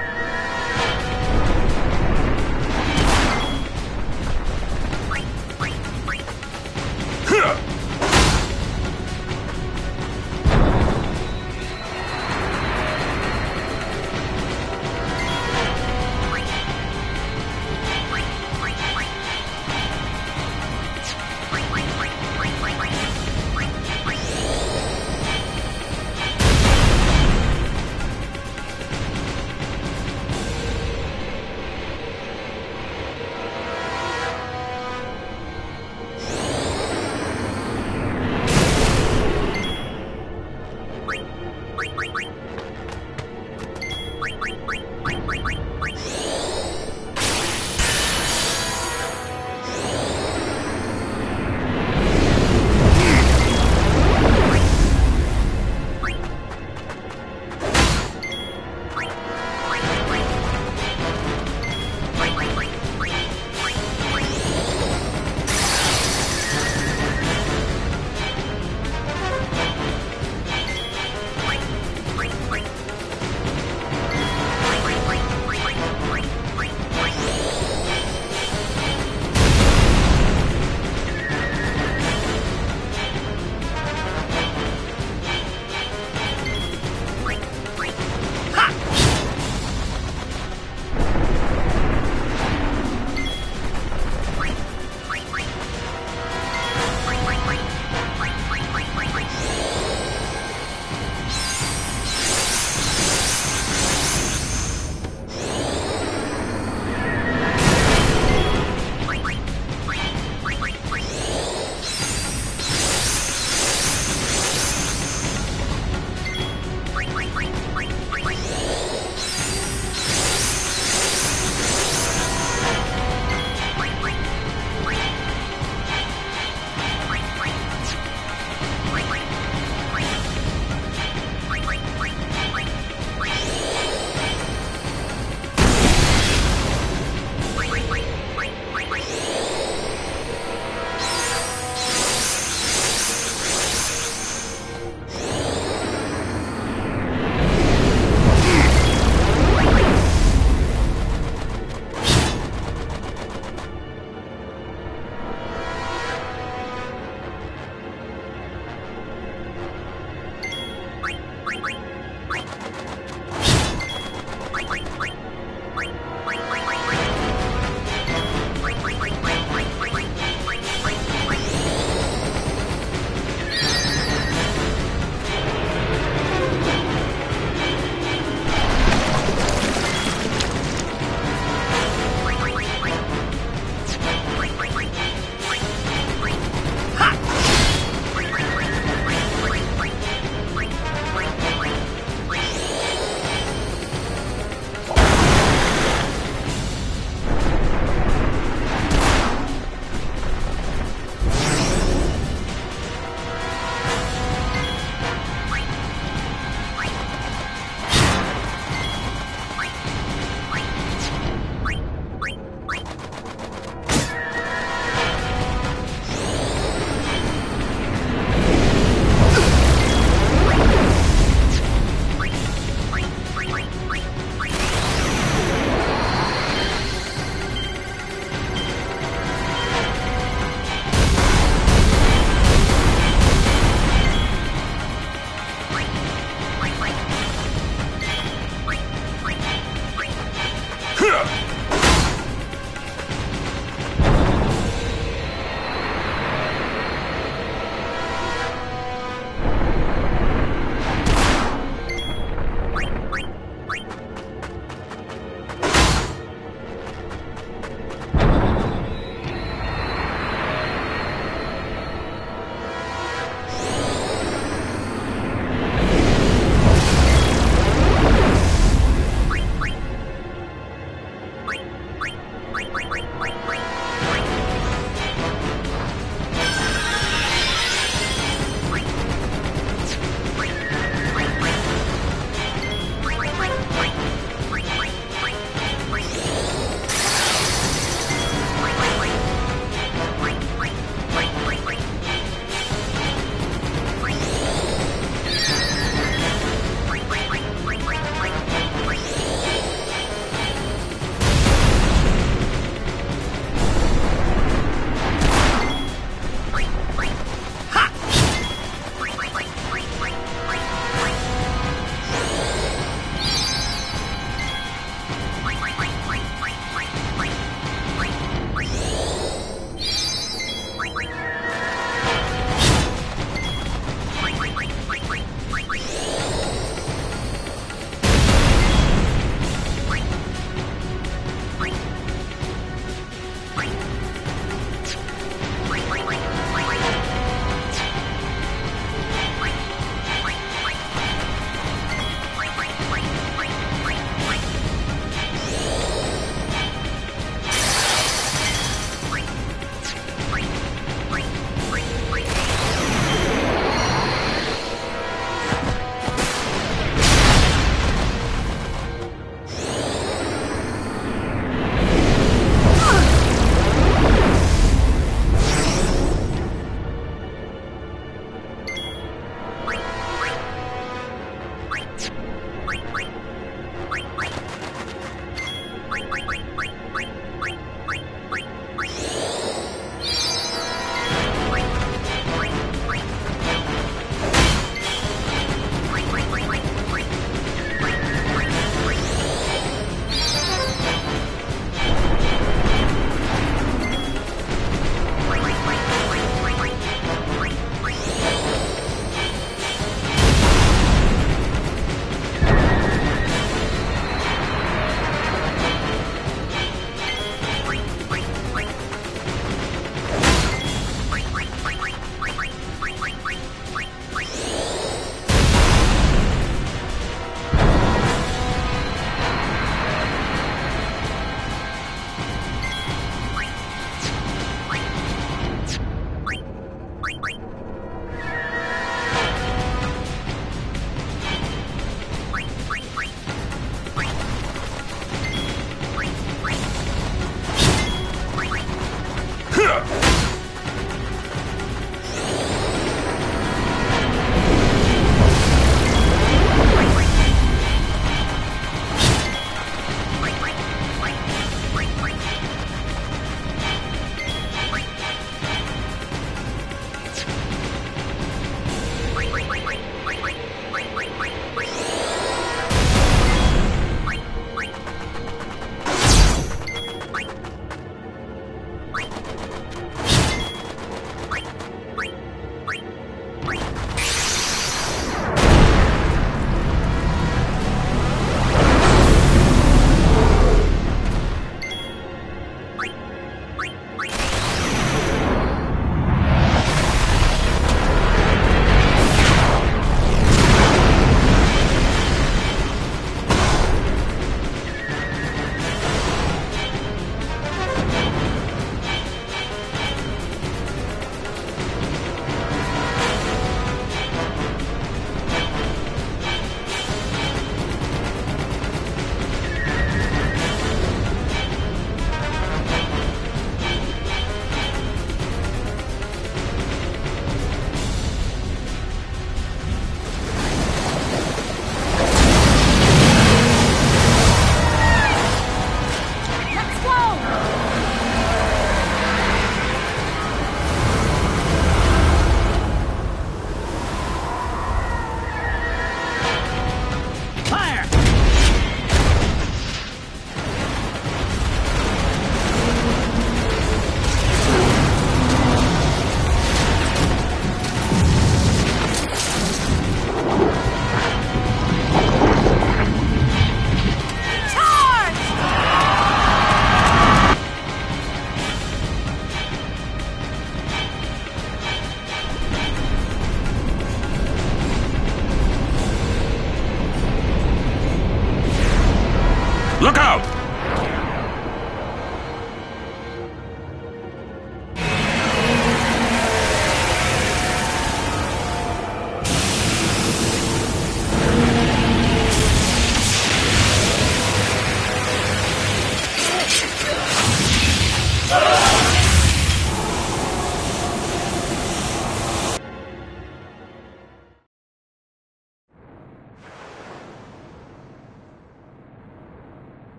Look out!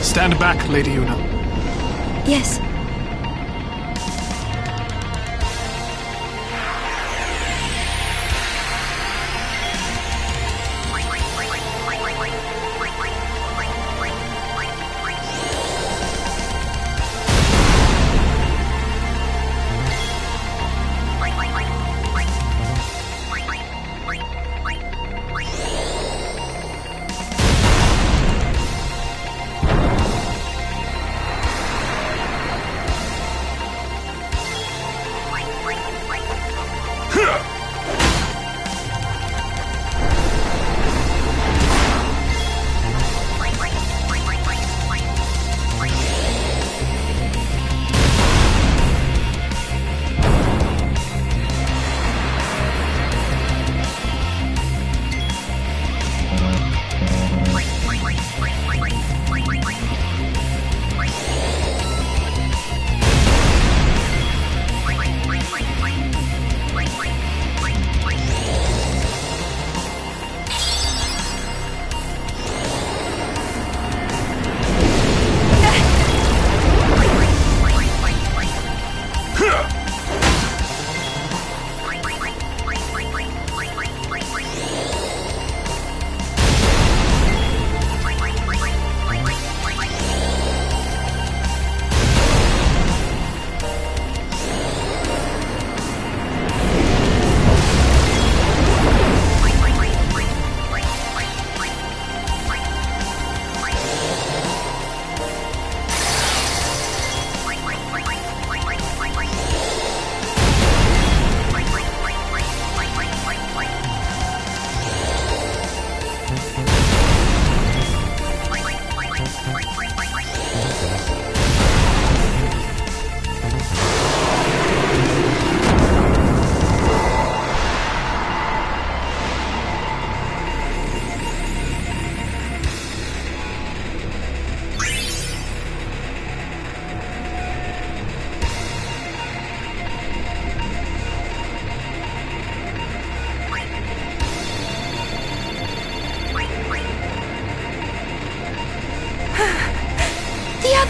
Stand back, Lady Una. Yes.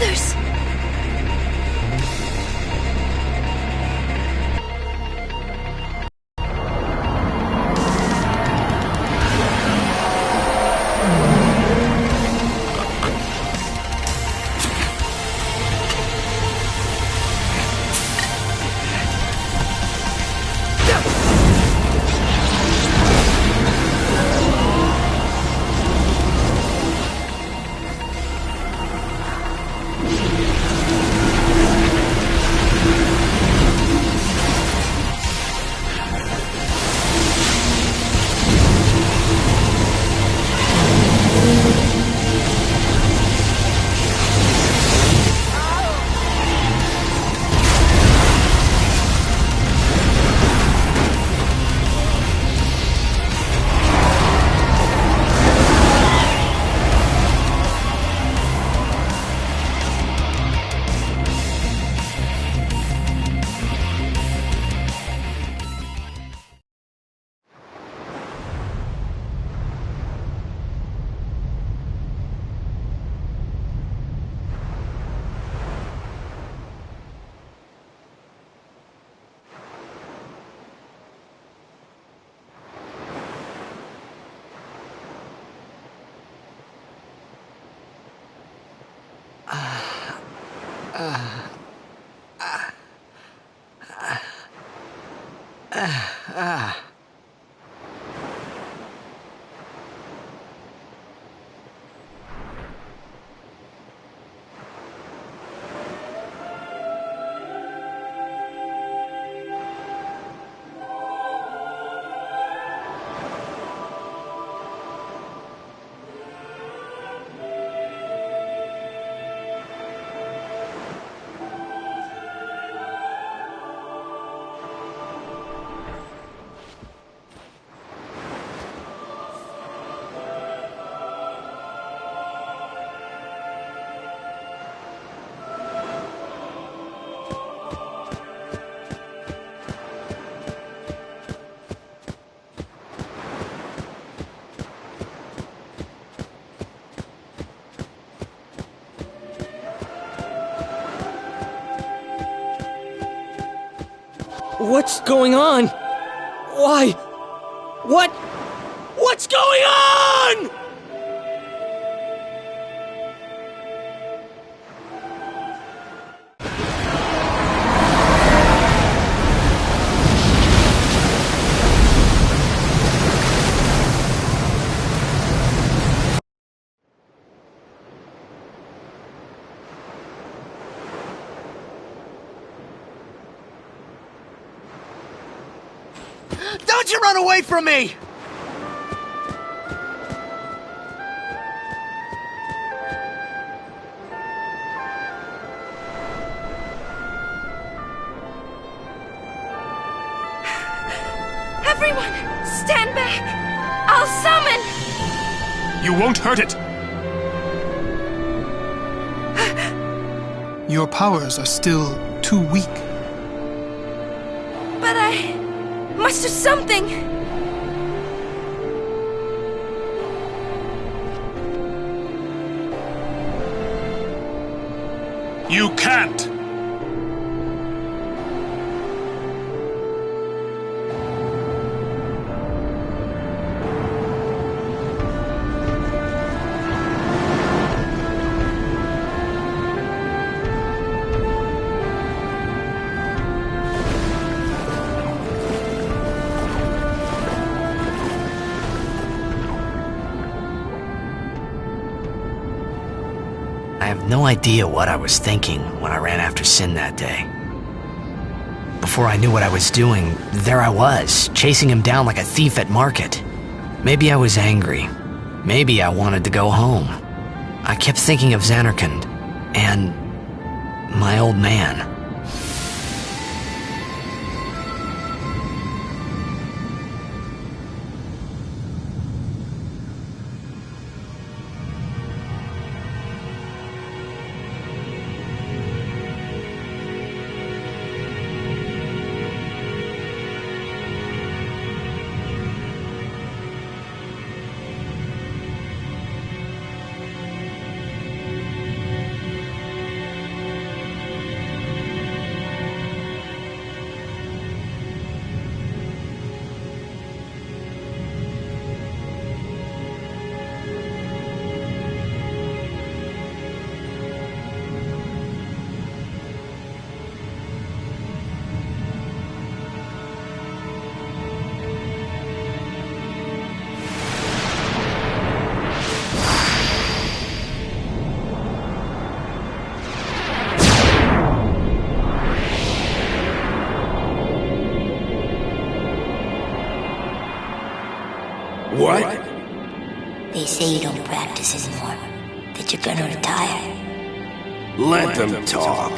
others! What's going on? Why? What? What's going on? Don't you run away from me! Everyone, stand back! I'll summon! You won't hurt it! Your powers are still too weak. But I must do something! You can't! I have no idea what I was thinking when I ran after Sin that day. Before I knew what I was doing, there I was, chasing him down like a thief at market. Maybe I was angry. Maybe I wanted to go home. I kept thinking of Xanarkand and my old man. What? They say you don't practice anymore. That you're gonna retire. Let them talk.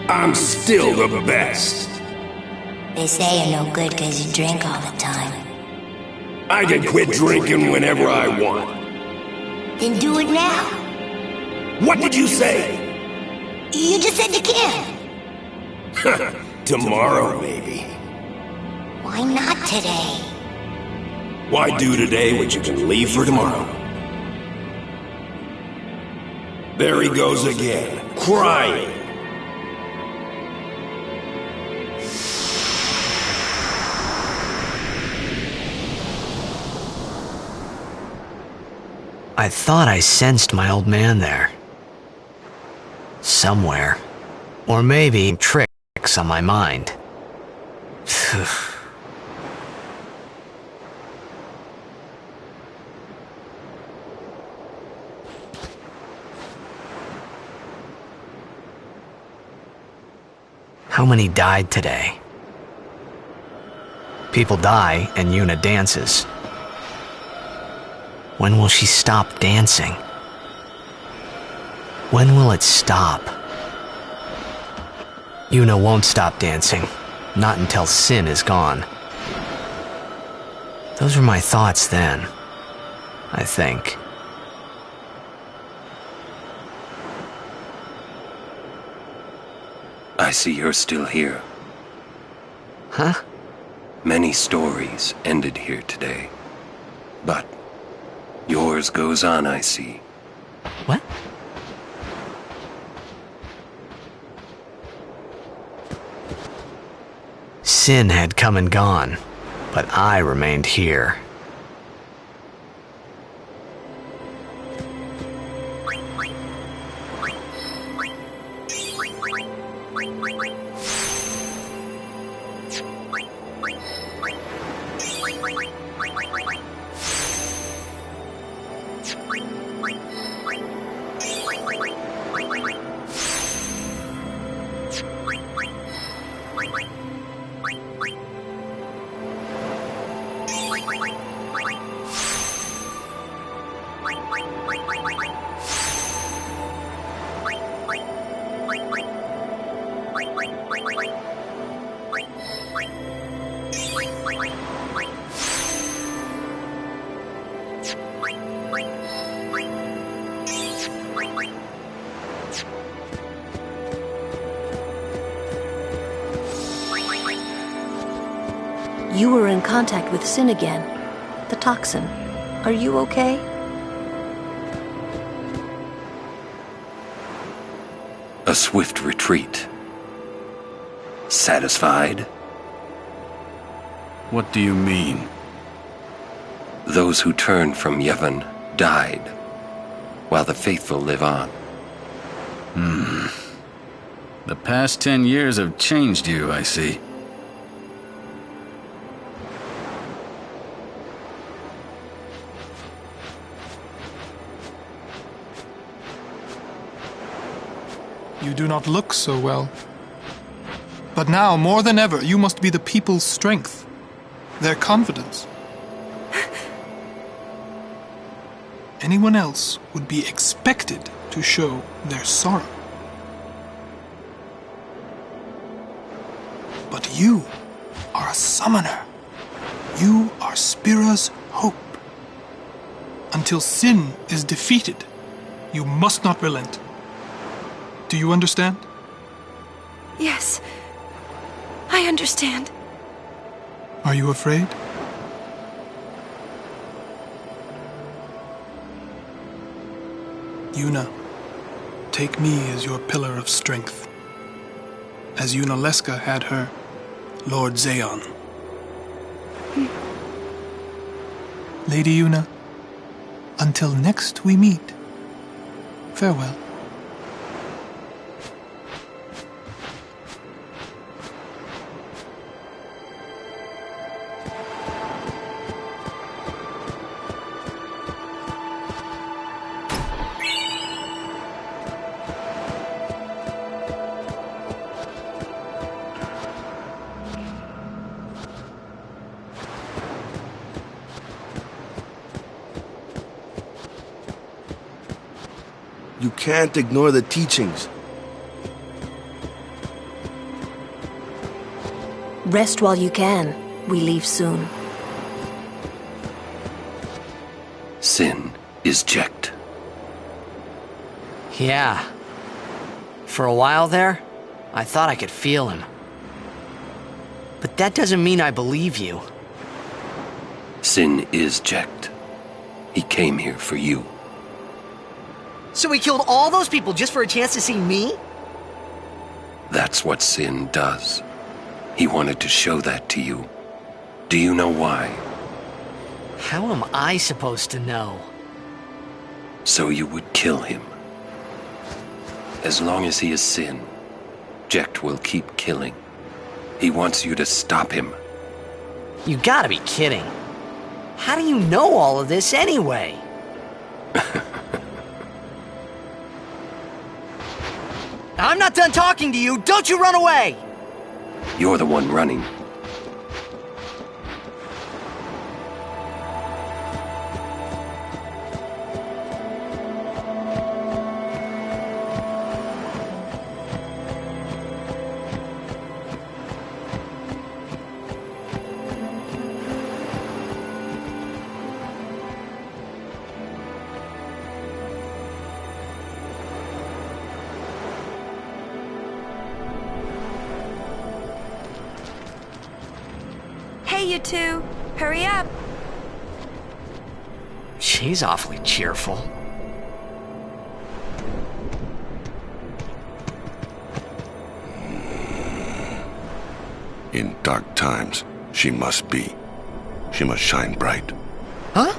I'm still the best. They say you're no good because you drink all the time. I can quit drinking whenever I want. Then do it now. What did you say? You just said you can. Tomorrow, maybe. Why not today? Why do today what you can leave for tomorrow? There he goes again, crying. I thought I sensed my old man there. Somewhere. Or maybe tricks on my mind. How many died today? People die and Yuna dances. When will she stop dancing? When will it stop? Yuna won't stop dancing, not until Sin is gone. Those were my thoughts then, I think. I see you're still here. Huh? Many stories ended here today. But yours goes on, I see. What? Sin had come and gone, but I remained here. You were in contact with Sin again. The toxin. Are you okay? A swift retreat. Satisfied? What do you mean? Those who turned from Yevon died, while the faithful live on. The past 10 years have changed you, I see. You do not look so well. But now, more than ever, you must be the people's strength, their confidence. Anyone else would be expected to show their sorrow. But you are a summoner. You are Spira's hope. Until Sin is defeated, you must not relent. Do you understand? Yes, I understand. Are you afraid? Yuna, take me as your pillar of strength, as Yuna Leska had her Lord Zayon. Lady Yuna, until next we meet, farewell. You can't ignore the teachings. Rest while you can. We leave soon. Sin is checked. Yeah. For a while there, I thought I could feel him. But that doesn't mean I believe you. Sin is checked. He came here for you. So he killed all those people just for a chance to see me? That's what Sin does. He wanted to show that to you. Do you know why? How am I supposed to know? So you would kill him. As long as he is Sin, Jecht will keep killing. He wants you to stop him. You gotta be kidding. How do you know all of this anyway? I'm not done talking to you. Don't you run away! You're the one running. Hey, you two. Hurry up. She's awfully cheerful. In dark times, she must be. She must shine bright. Huh?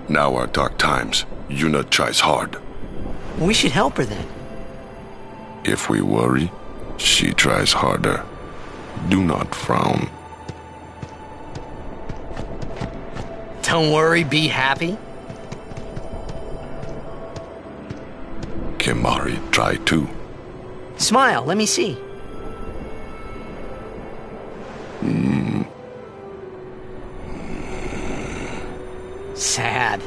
Now are dark times. Yuna tries hard. We should help her then. If we worry, she tries harder. Do not frown. Don't worry, be happy. Kimari try too. Smile, let me see. Sad.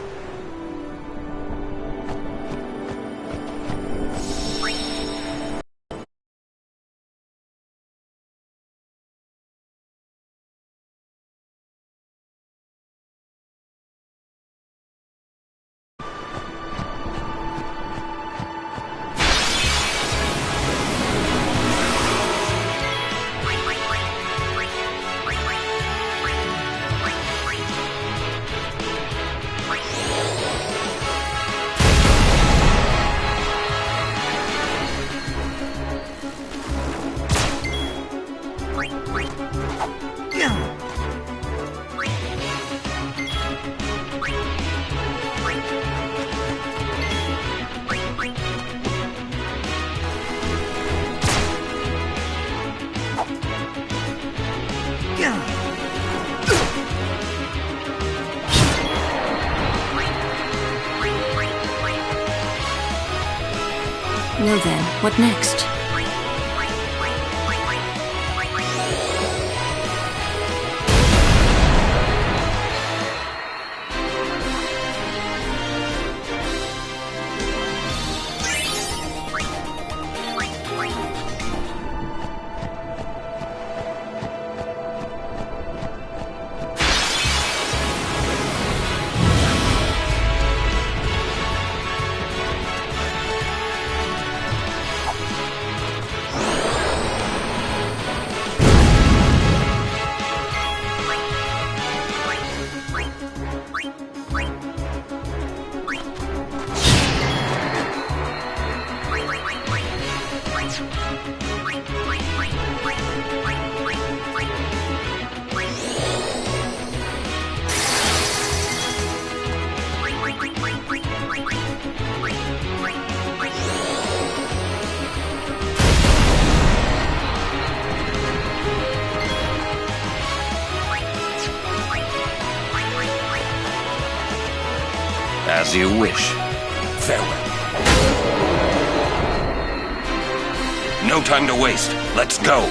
Well then, what next? As you wish. Farewell. No time to waste. Let's go.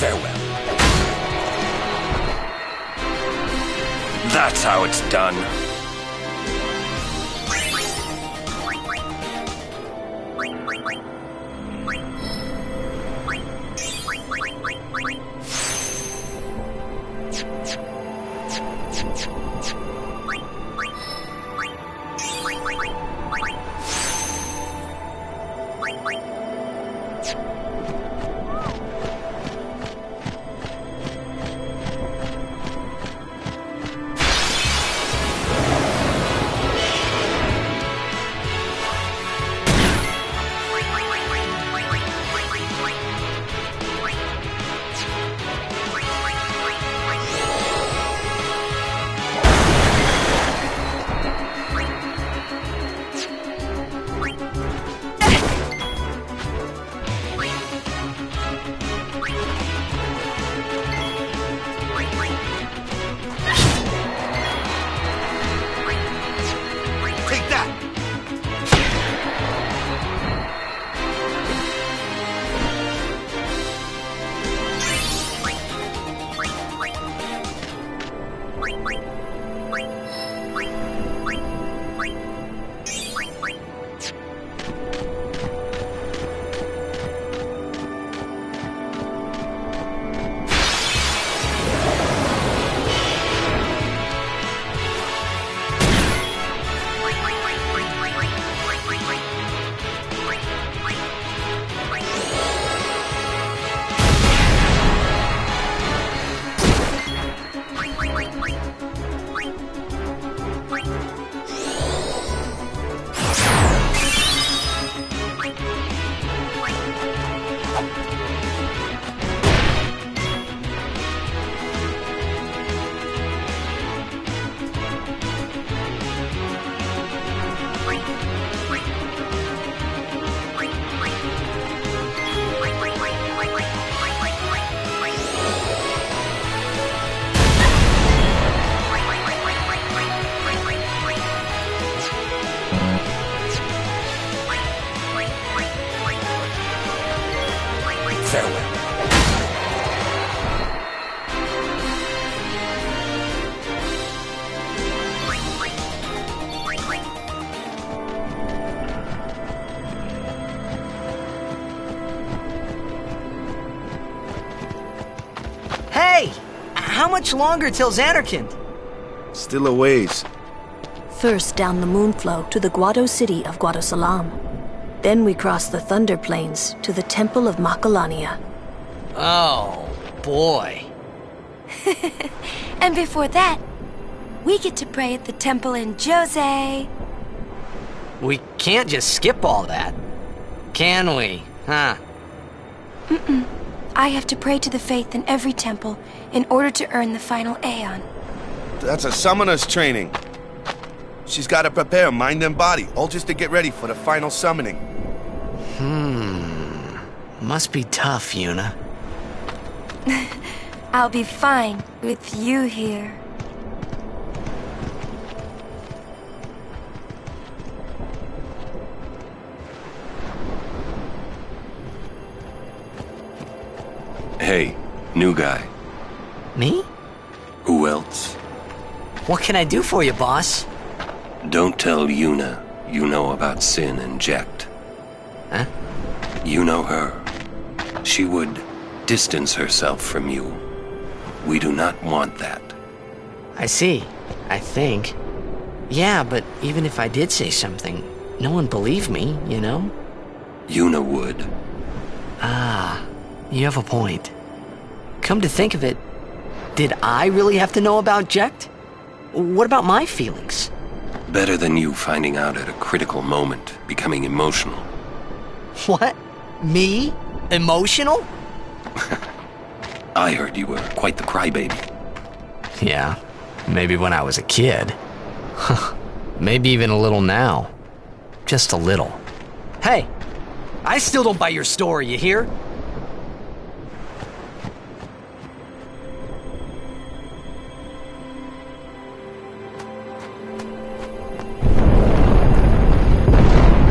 Farewell. That's how it's done. Hey! How much longer till Xanarkand? Still a ways. First down the Moonflow to the Guado city of Guadosalam. Then we cross the Thunder Plains to the Temple of Makalania. Oh, boy. And before that, we get to pray at the temple in Jose. We can't just skip all that, can we? Huh? Mm-mm. I have to pray to the faith in every temple in order to earn the final Aeon. That's a summoner's training. She's got to prepare mind and body, all just to get ready for the final summoning. Must be tough, Yuna. I'll be fine with you here. Hey, new guy. Me? Who else? What can I do for you, boss? Don't tell Yuna you know about Sin and Jekt. Huh? You know her. She would distance herself from you. We do not want that. I see. I think. Yeah, but even if I did say something, no one believed me, you know? Yuna would. Ah, you have a point. Come to think of it, did I really have to know about Jekt? What about my feelings? Better than you finding out at a critical moment, becoming emotional. What? Me? Emotional? I heard you were quite the crybaby. Yeah, maybe when I was a kid. Maybe even a little now. Just a little. Hey, I still don't buy your story, you hear?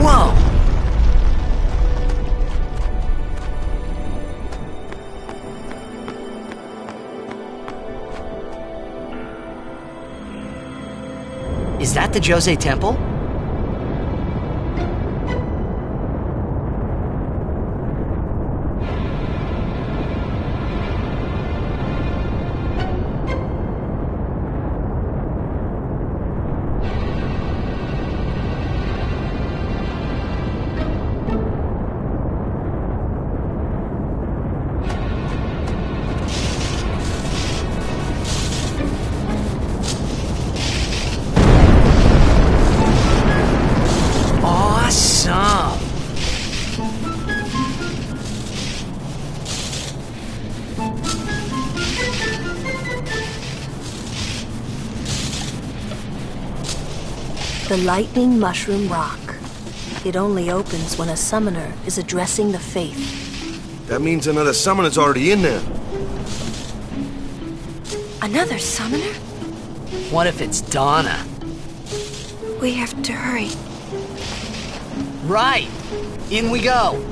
Whoa! Is that the Jose Temple? The Lightning Mushroom Rock. It only opens when a summoner is addressing the faith. That means another summoner's already in there. Another summoner? What if it's Donna? We have to hurry. Right! In we go!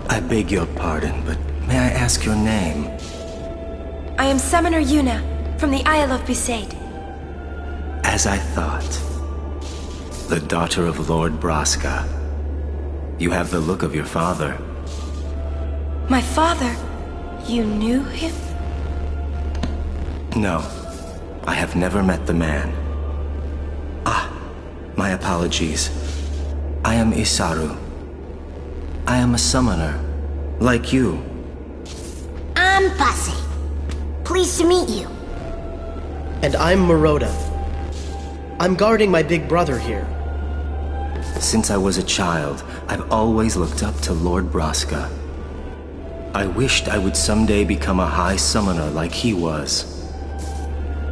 I beg your pardon, but may I ask your name? I am Summoner Yuna, from the Isle of Besaid. As I thought. The daughter of Lord Braska. You have the look of your father. My father? You knew him? No, I have never met the man. Ah, my apologies. I am Isaru. I am a summoner, like you. I'm Bussy. Pleased to meet you. And I'm Maroda. I'm guarding my big brother here. Since I was a child, I've always looked up to Lord Braska. I wished I would someday become a high summoner like he was.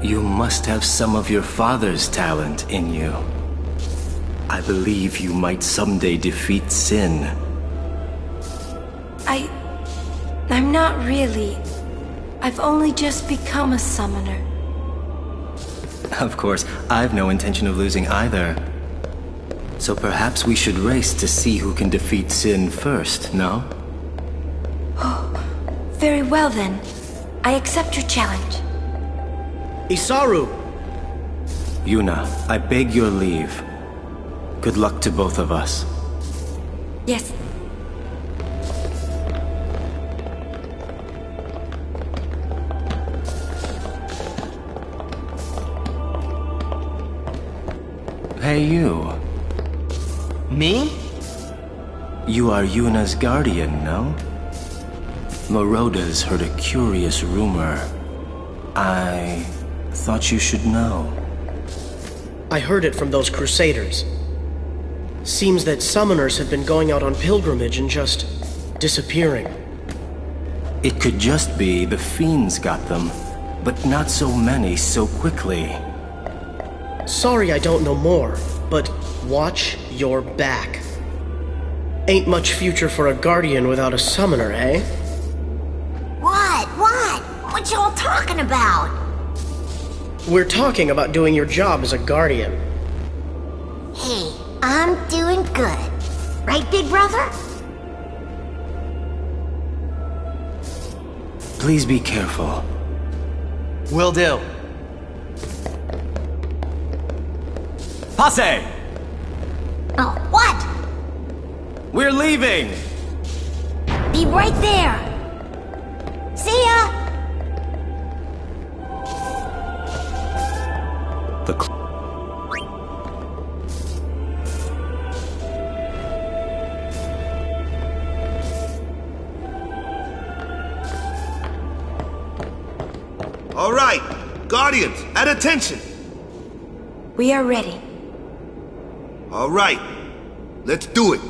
You must have some of your father's talent in you. I believe you might someday defeat Sin. I'm not really. I've only just become a summoner. Of course, I've no intention of losing either. So perhaps we should race to see who can defeat Sin first, no? Oh, very well then. I accept your challenge. Isaru! Yuna, I beg your leave. Good luck to both of us. Yes. Hey, you. Me? You are Yuna's guardian, no? Maroda's heard a curious rumor. I thought you should know. I heard it from those crusaders. Seems that summoners have been going out on pilgrimage and just disappearing. It could just be the fiends got them, but not so many so quickly. Sorry I don't know more, but watch your back. Ain't much future for a guardian without a summoner, eh? What? What y'all talking about? We're talking about doing your job as a guardian. Hey, I'm doing good. Right, big brother? Please be careful. Will do. Passe! Oh, what? We're leaving! Be right there. See ya! All right, Guardians, at attention. We are ready. All right, let's do it.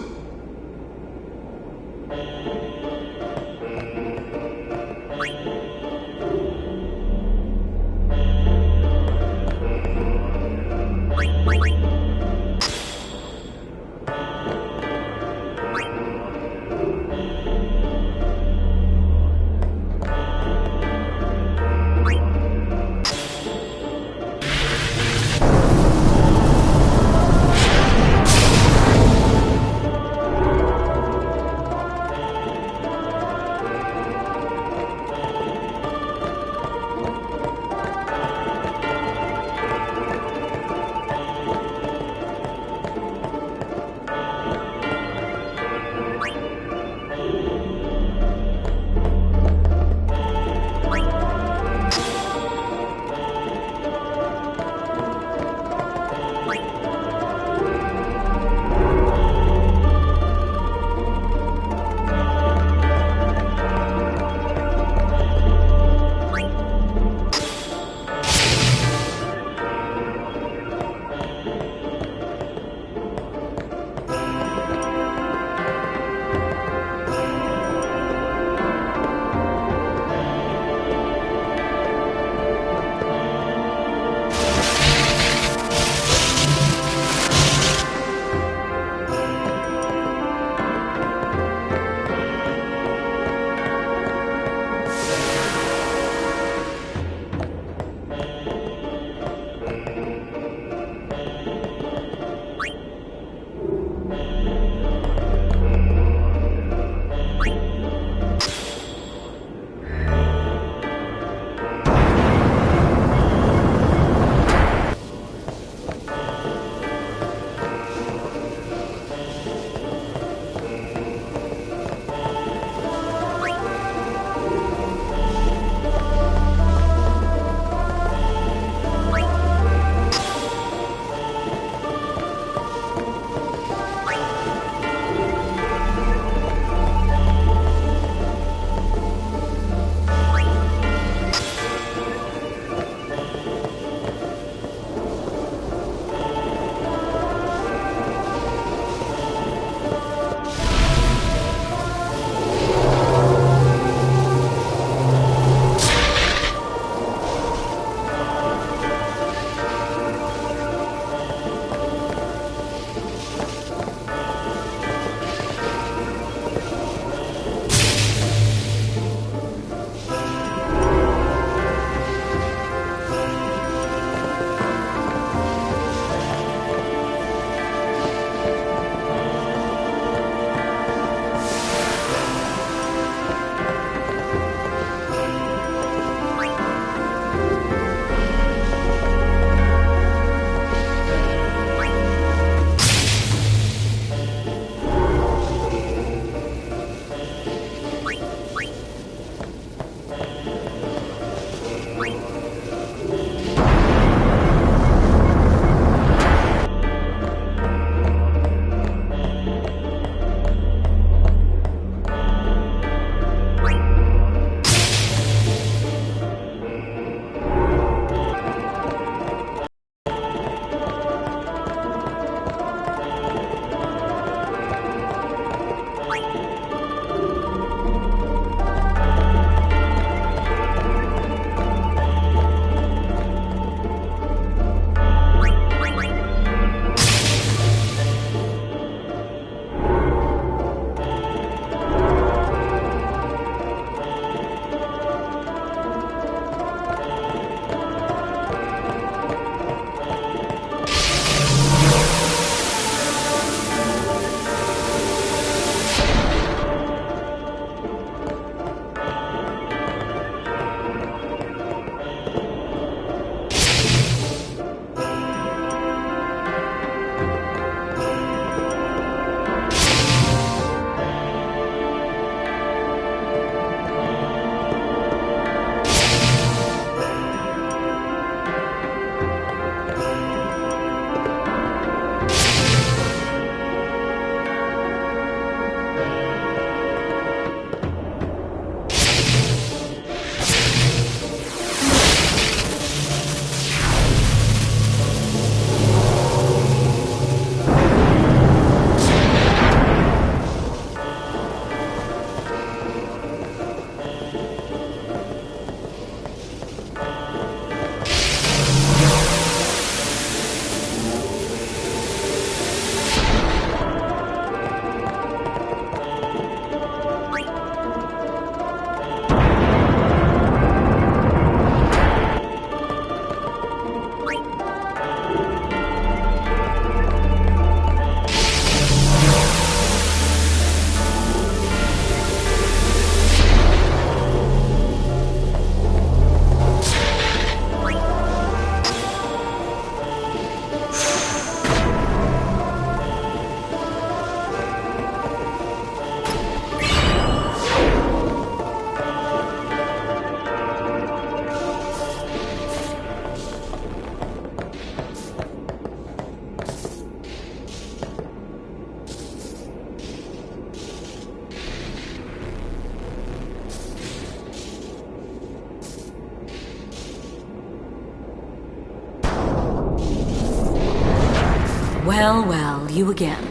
Well, well, you again.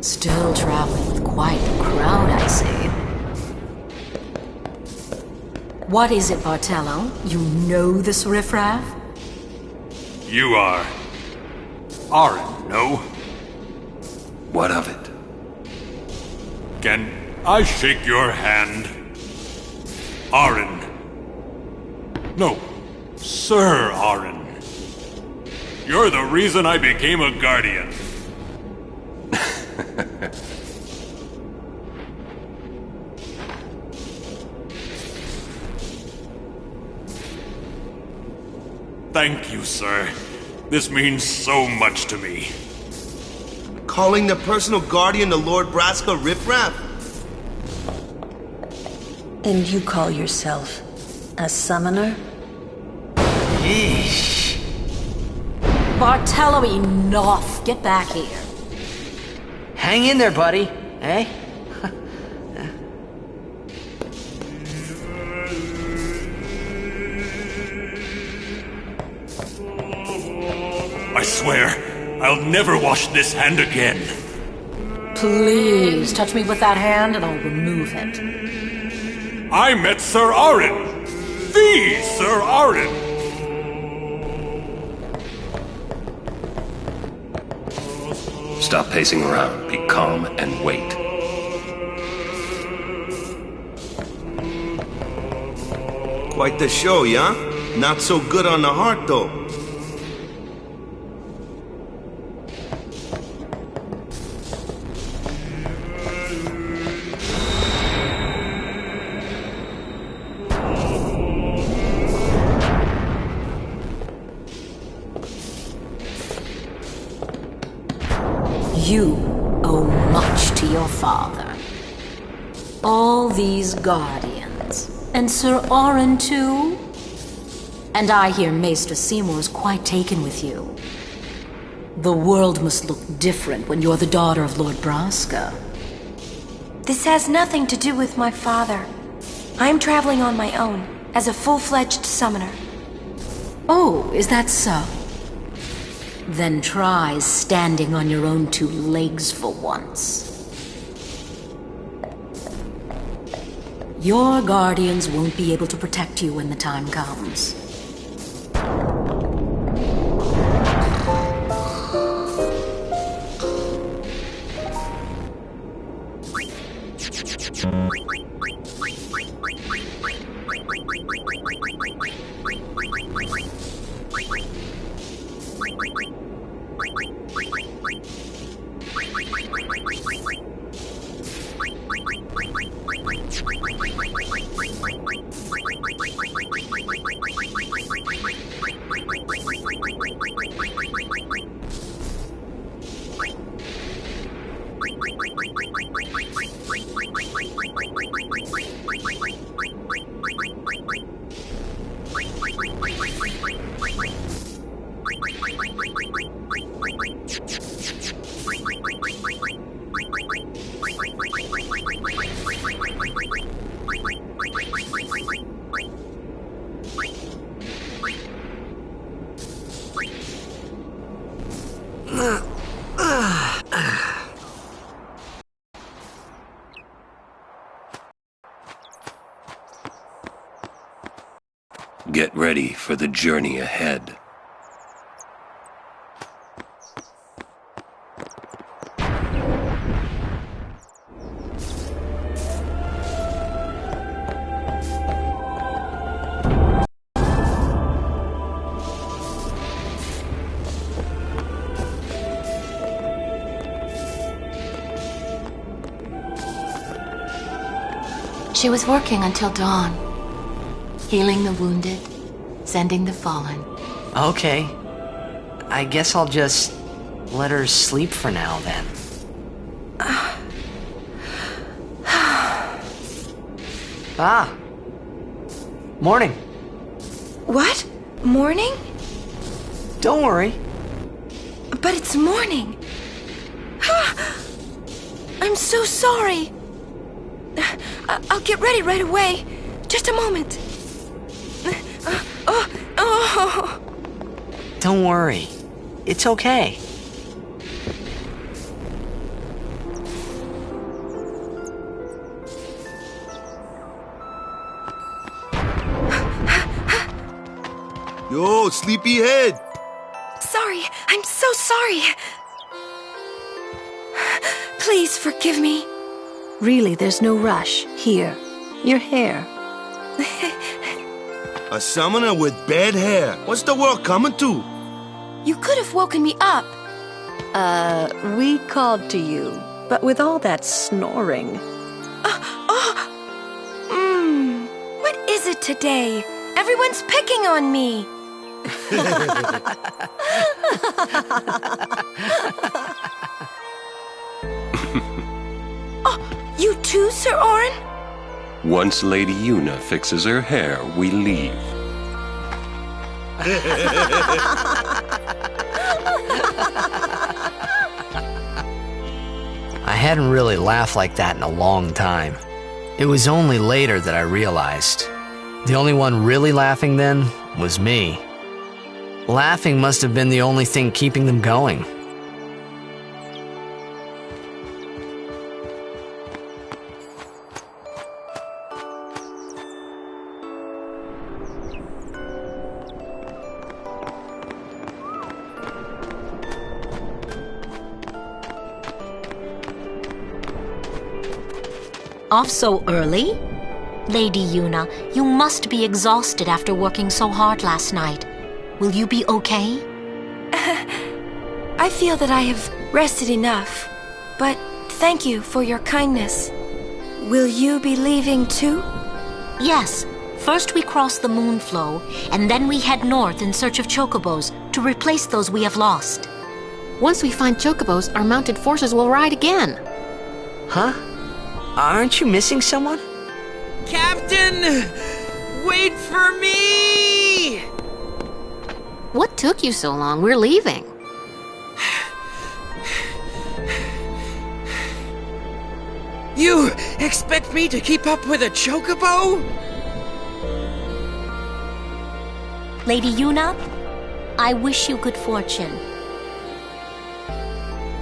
Still traveling with quite the crowd, I see. What is it, Bartello? You know this riffraff? You are... Arin, no? What of it? Can I shake your hand? Arin. No, Sir Arin. You're the reason I became a guardian. Thank you, sir. This means so much to me. Calling the personal guardian the Lord Braska riffraff? And you call yourself a summoner? Yeesh. Bartello, enough! Get back here. Hang in there, buddy. Eh? I swear, I'll never wash this hand again. Please, touch me with that hand and I'll remove it. I met Sir Arin! The Sir Arin! Stop pacing around. Be calm and wait. Quite the show, yeah? Not so good on the heart, though. You owe much to your father. All these guardians. And Sir Arin, too? And I hear Maester Seymour's quite taken with you. The world must look different when you're the daughter of Lord Braska. This has nothing to do with my father. I'm traveling on my own, as a full-fledged summoner. Oh, is that so? Then try standing on your own two legs for once. Your guardians won't be able to protect you when the time comes. Get ready for the journey ahead. She was working until dawn, healing the wounded, sending the fallen. Okay. I guess I'll just let her sleep for now, then. Ah. Morning. What? Morning? Don't worry. But it's morning. I'm so sorry. I'll get ready right away. Just a moment. Don't worry. It's okay. Yo, sleepyhead. Sorry, I'm so sorry. Please forgive me. Really, there's no rush. Here, your hair. A summoner with bad hair. What's the world coming to? You could have woken me up. We called to you, but with all that snoring. What is it today? Everyone's picking on me. Oh, you too, Sir Orin? Once Lady Yuna fixes her hair, we leave. I hadn't really laughed like that in a long time. It was only later that I realized. The only one really laughing then was me. Laughing must have been the only thing keeping them going. Off so early? Lady Yuna, you must be exhausted after working so hard last night. Will you be okay? I feel that I have rested enough, but thank you for your kindness. Will you be leaving too? Yes. First we cross the Moonflow, and then we head north in search of chocobos to replace those we have lost. Once we find chocobos, our mounted forces will ride again. Huh? Aren't you missing someone? Captain! Wait for me! What took you so long? We're leaving. You expect me to keep up with a chocobo? Lady Yuna, I wish you good fortune.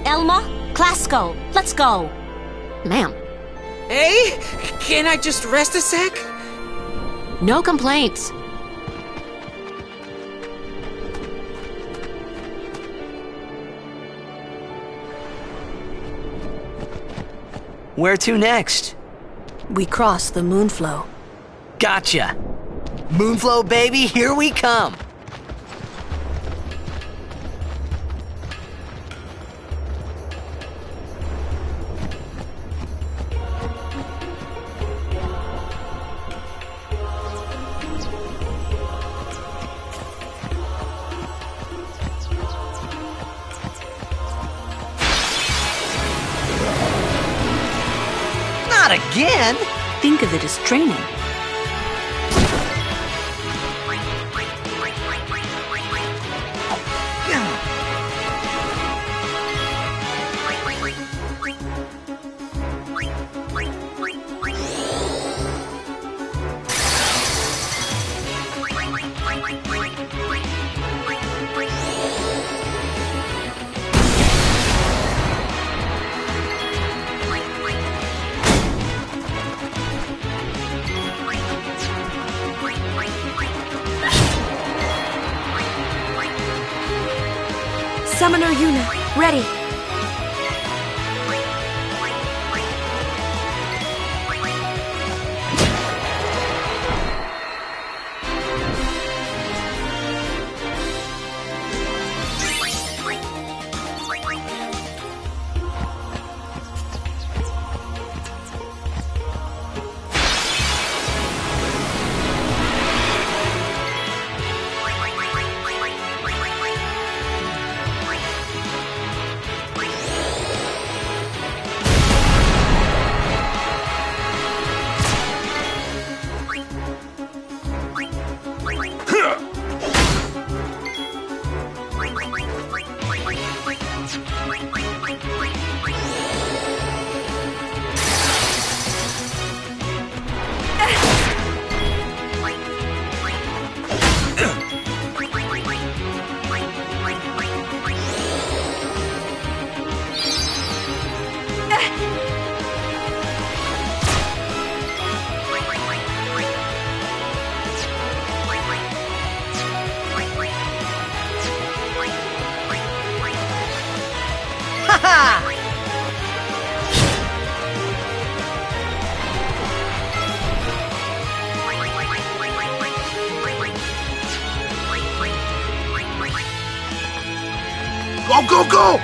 Elma, Clasco, let's go. Ma'am. Hey, can I just rest a sec? No complaints. Where to next? We cross the Moonflow. Gotcha. Moonflow, baby, here we come. Not again! Think of it as training. Summoner Yuna, ready. go, go!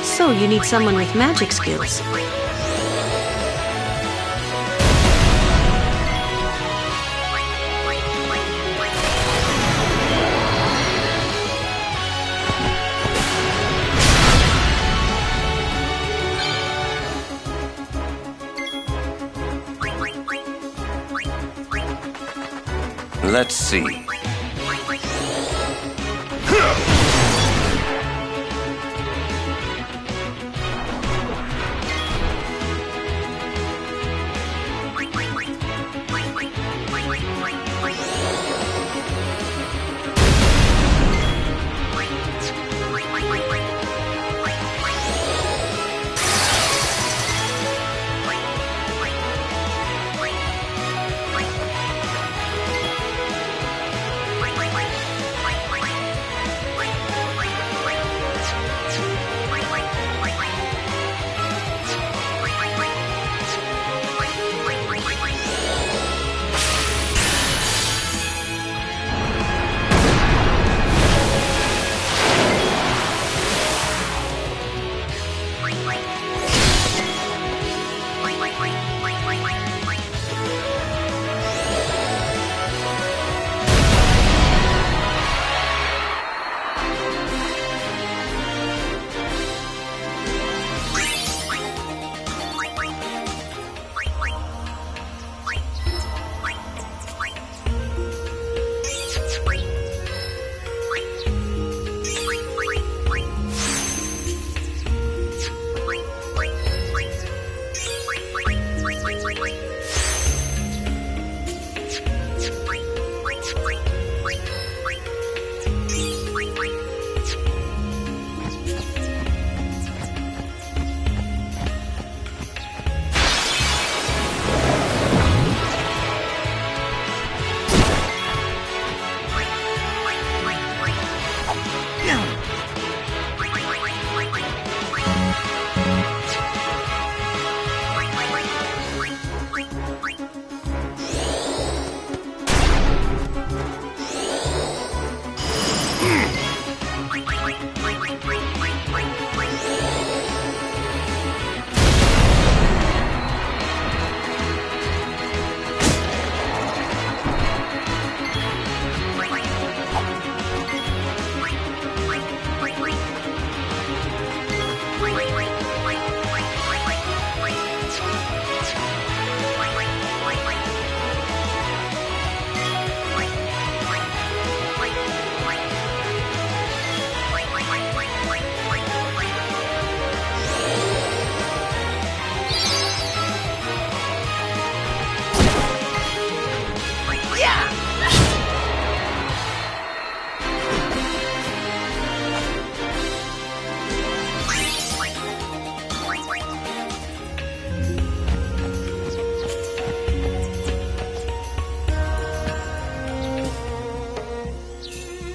So you need someone with magic skills. Let's see.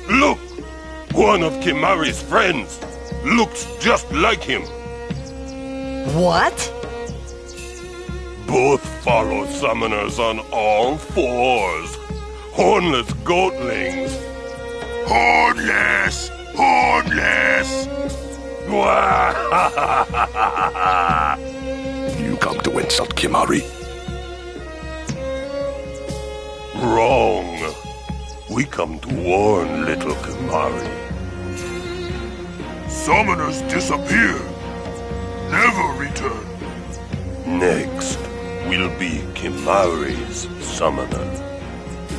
Look! One of Kimari's friends looks just like him. What? Both follow summoners on all fours. Hornless goatlings. Hornless! Hornless! You come to insult Kimari? Wrong. We come to warn little Kimari. Summoners disappear. Never return. Next will be Kimari's summoner.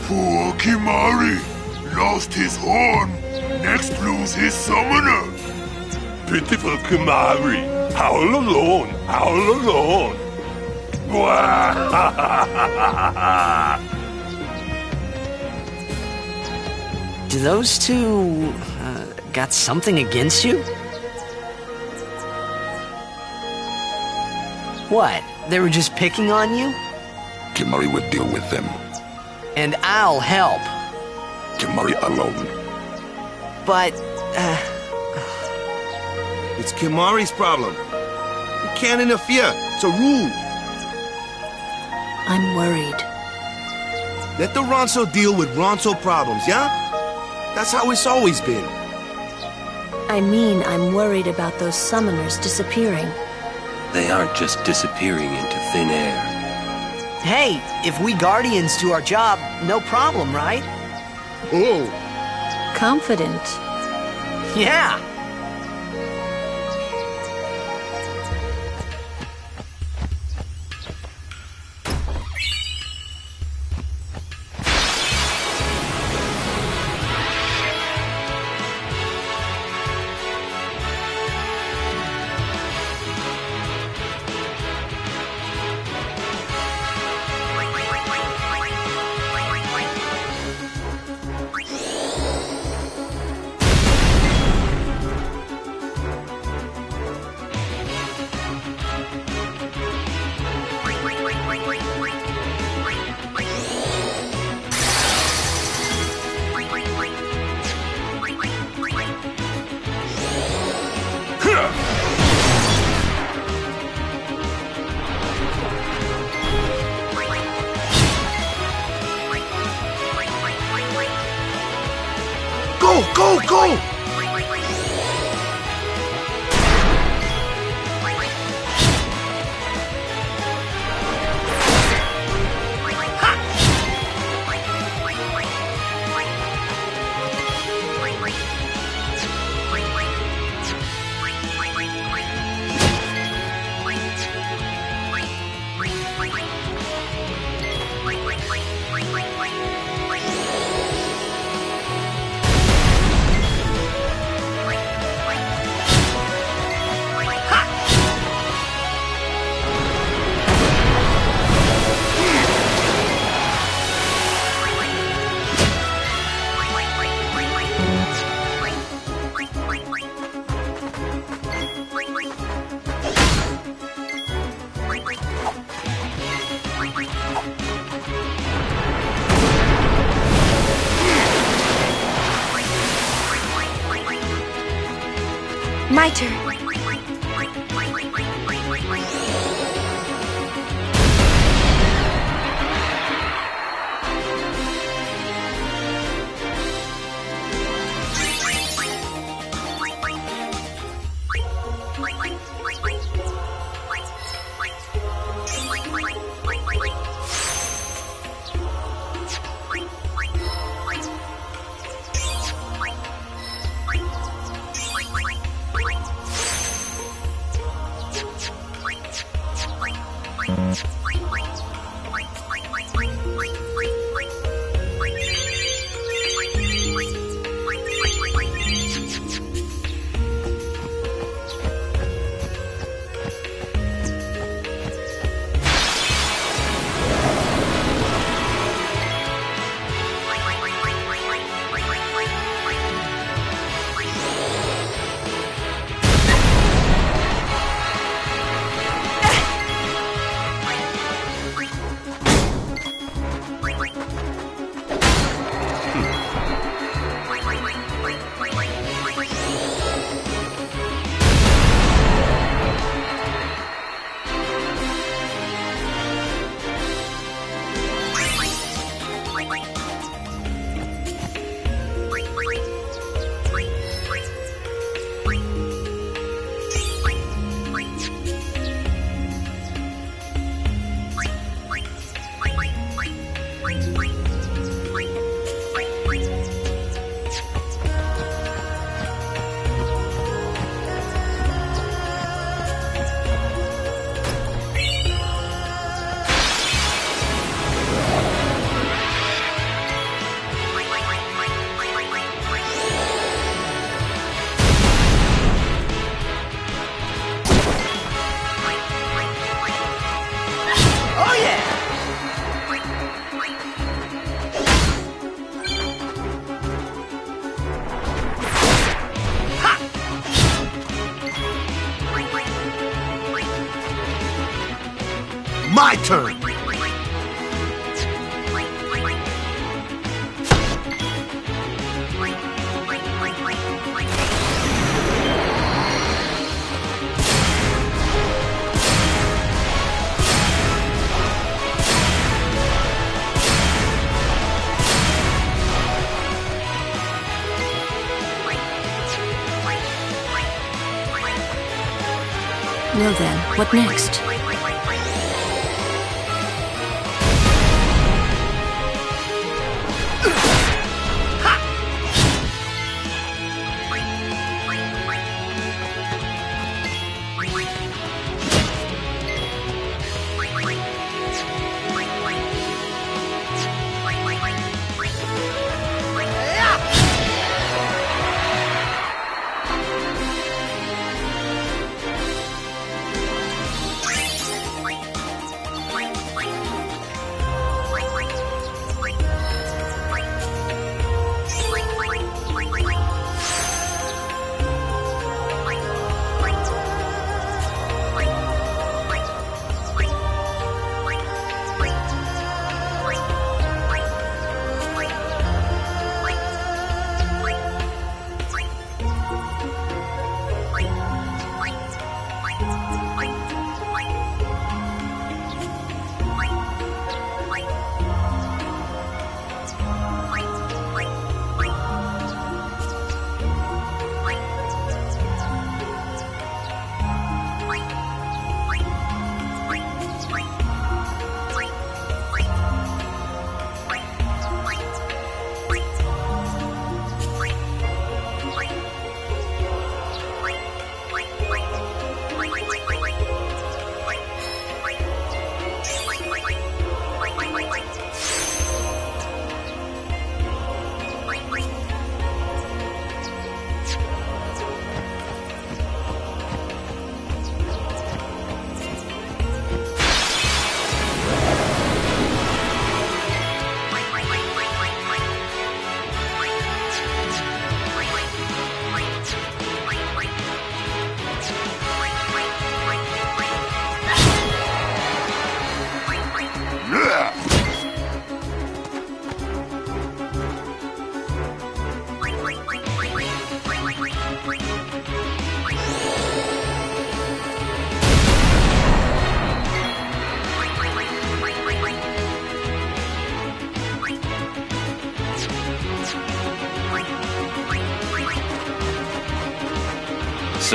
Poor Kimari. Lost his horn. Next lose his summoner. Pitiful Kimari. Howl alone. Howl alone. Do those two got something against you? What? They were just picking on you? Kimari will deal with them. And I'll help. Kimari alone. But, It's Kimari's problem. You can't interfere. It's a rule. I'm worried. Let the Ronso deal with Ronso problems, yeah? That's how it's always been. I mean, I'm worried about those summoners disappearing. They aren't just disappearing into thin air. Hey, if we Guardians do our job, no problem, right? Oh. Confident. Yeah. Go, go, go! My turn. My turn! Well then, what next?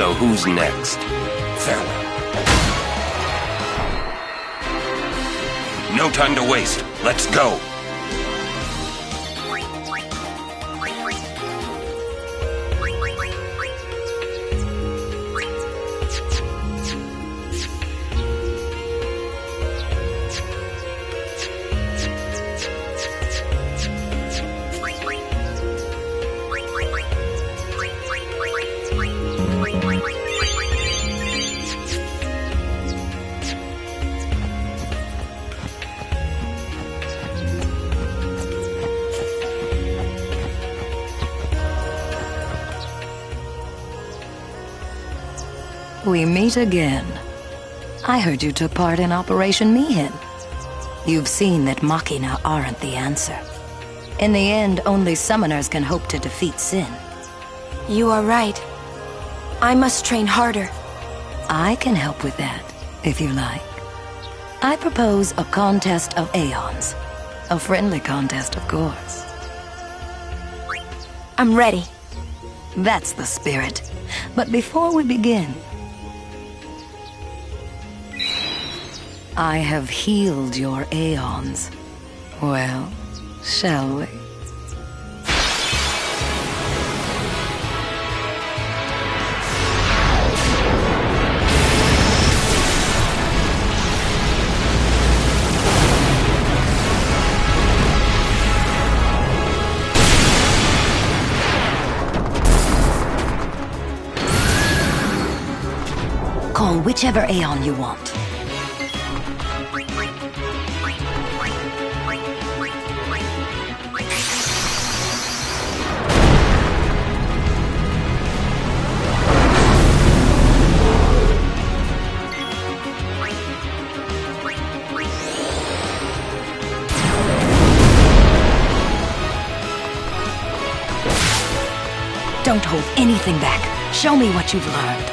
So who's next? Farewell. No time to waste. Let's go. We meet again. I heard you took part in Operation Mihin. You've seen that Machina aren't the answer. In the end, only summoners can hope to defeat Sin. You are right. I must train harder. I can help with that, if you like. I propose a contest of Aeons. A friendly contest, of course. I'm ready. That's the spirit. But before we begin, I have healed your Aeons. Well, shall we? Call whichever Aeon you want. Don't hold anything back. Show me what you've learned.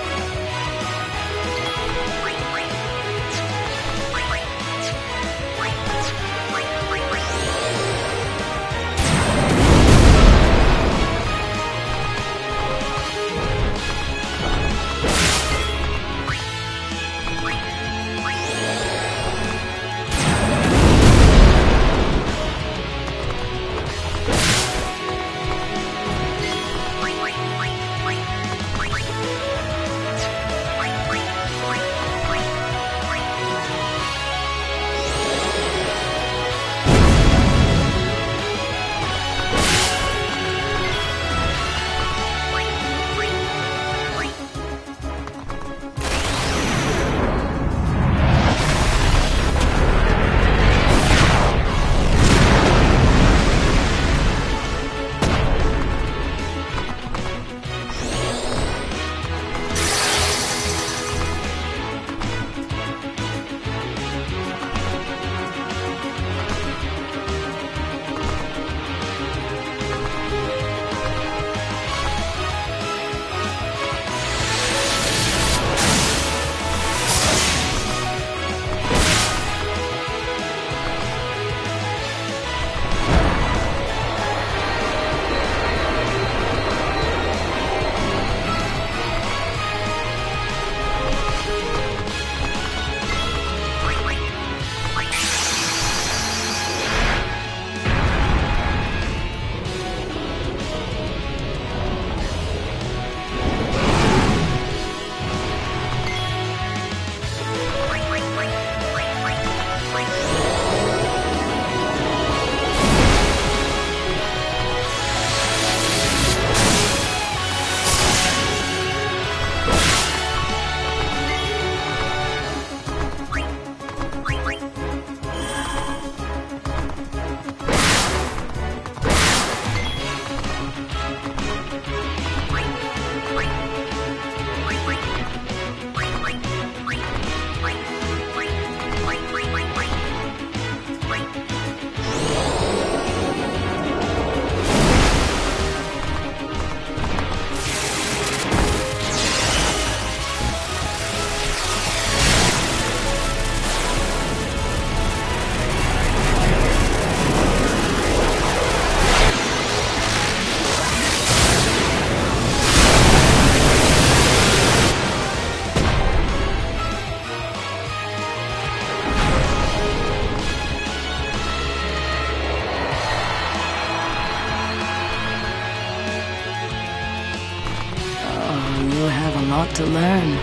You have a lot to learn.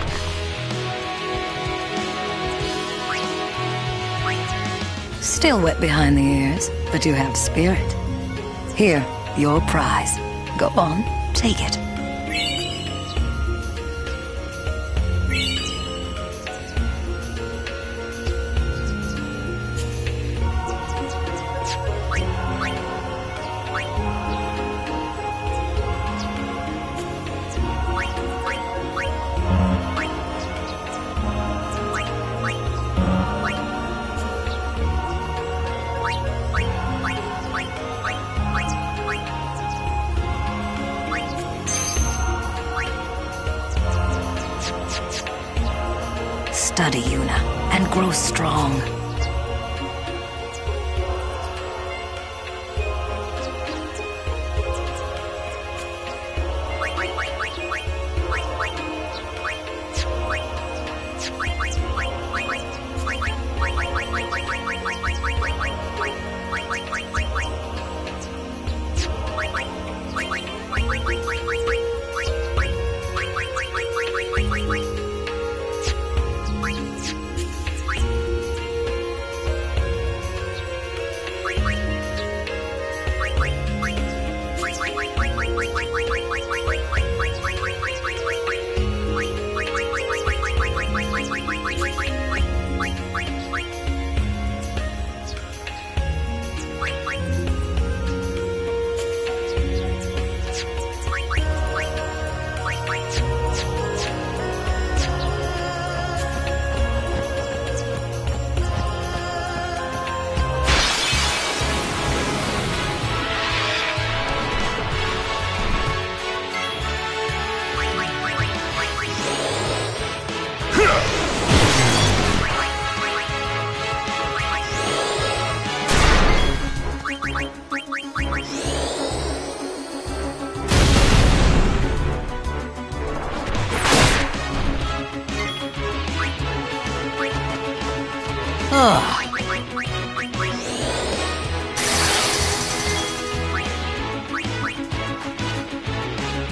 Still wet behind the ears, but you have spirit. Here, your prize. Go on, take it. Study, Yuna, and grow strong.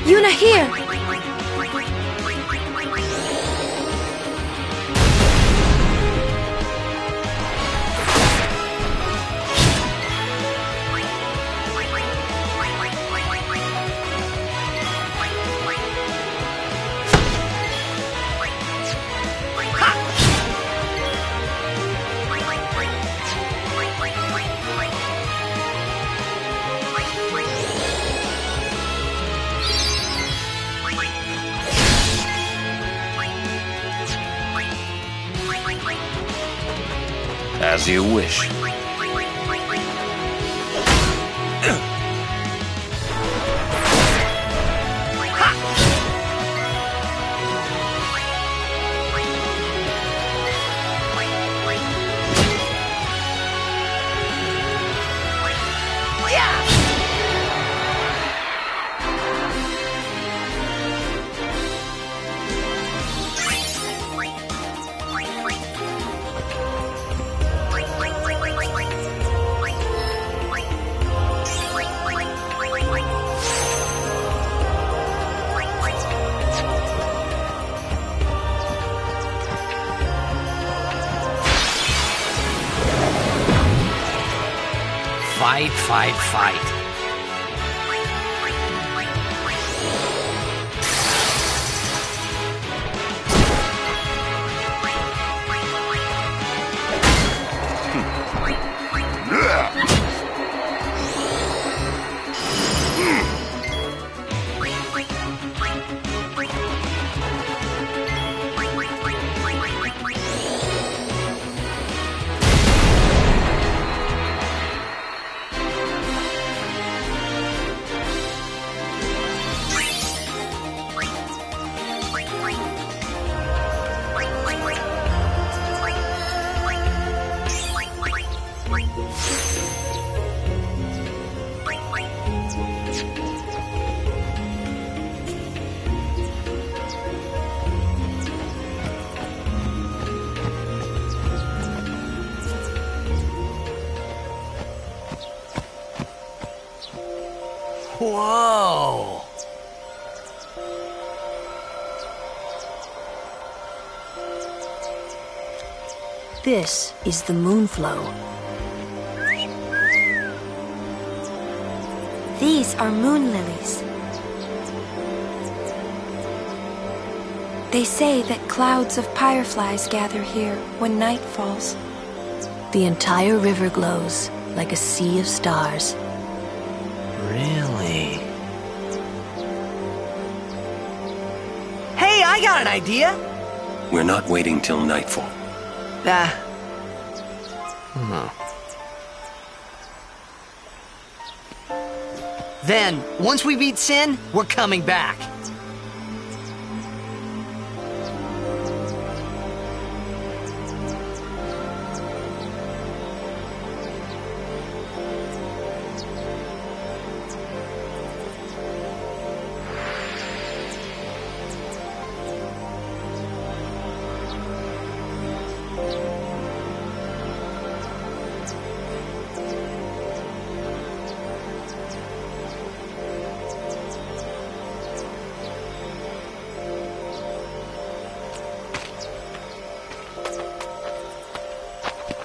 Yuna, here! As you wish. Fight, fight, fight. Whoa! This is the moonflow. These are moon lilies. They say that clouds of fireflies gather here when night falls. The entire river glows like a sea of stars. Really? Hey, I got an idea! We're not waiting till nightfall. Then, once we beat Sin, we're coming back.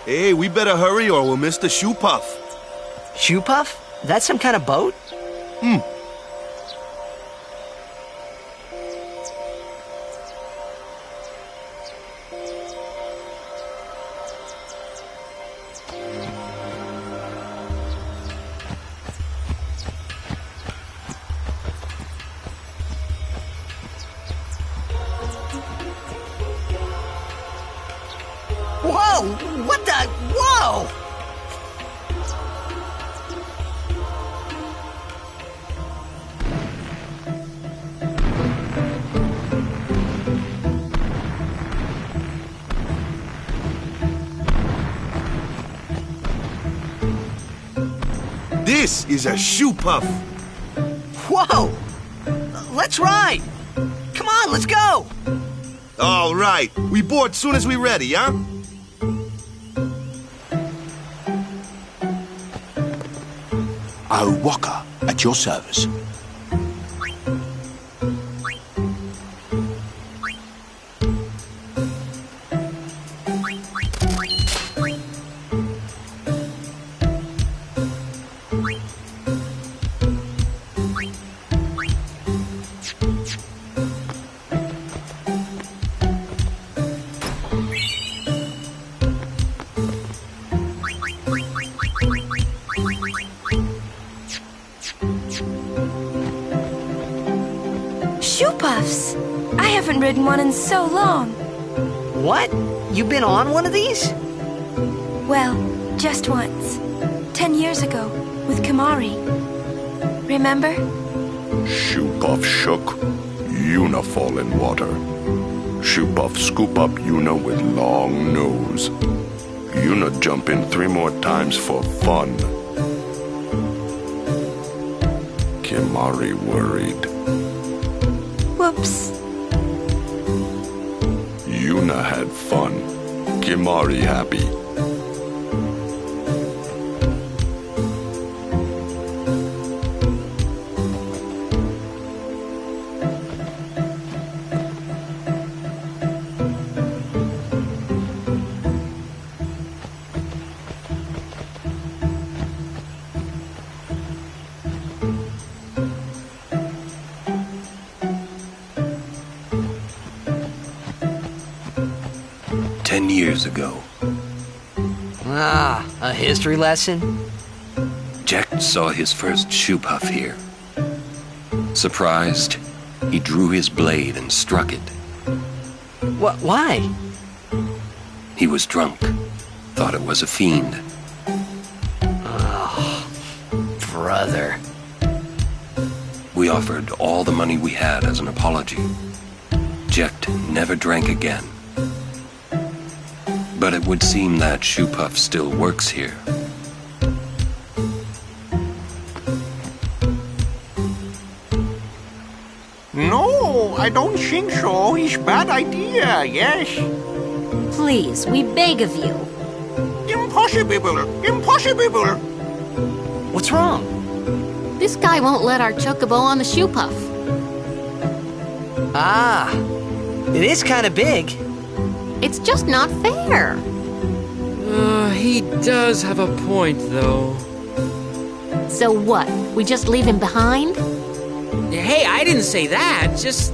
Hey, we better hurry or we'll miss the shoe puff. Shoe puff? That's some kind of boat? Whoa! What the? Whoa! This is a shoe puff. Whoa! Let's ride! Come on, let's go! All right. We board soon as we ready, huh? Oh, Walker, at your service. Shoe puffs! I haven't ridden one in so long. What? You've been on one of these? Well, just once. 10 years ago, with Kimari. Remember? Shoe puff shook, Yuna fall in water. Shoe puff scoop up Yuna with long nose. Yuna jump in 3 more times for fun. Kimari worried. Whoops. Yuna had fun. Kimari happy. Years ago. Ah, a history lesson? Jack saw his first shoe puff here. Surprised, he drew his blade and struck it. Why? He was drunk. Thought it was a fiend. Oh, brother. We offered all the money we had as an apology. Jecht never drank again. But it would seem that shoe puff still works here. No, I don't think so. It's bad idea, yes. Please, we beg of you. Impossible! Impossible! What's wrong? This guy won't let our chocobo on the shoe puff. Ah, it is kind of big. It's just not fair. He does have a point, though. So what? We just leave him behind? Hey, I didn't say that. Just...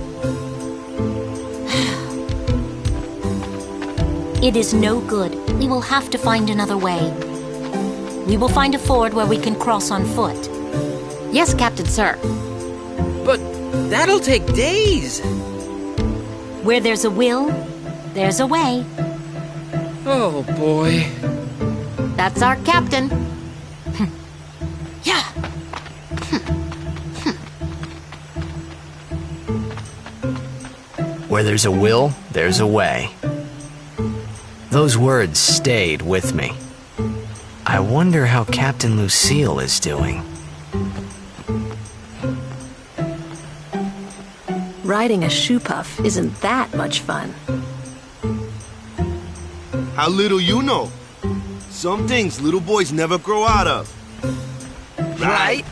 It is no good. We will have to find another way. We will find a ford where we can cross on foot. Yes, Captain Sir. But that'll take days. Where there's a will, there's a way. Oh, boy. That's our captain. Yeah. Where there's a will, there's a way. Those words stayed with me. I wonder how Captain Lucille is doing. Riding a shoe puff isn't that much fun. How little you know. Some things little boys never grow out of. Right?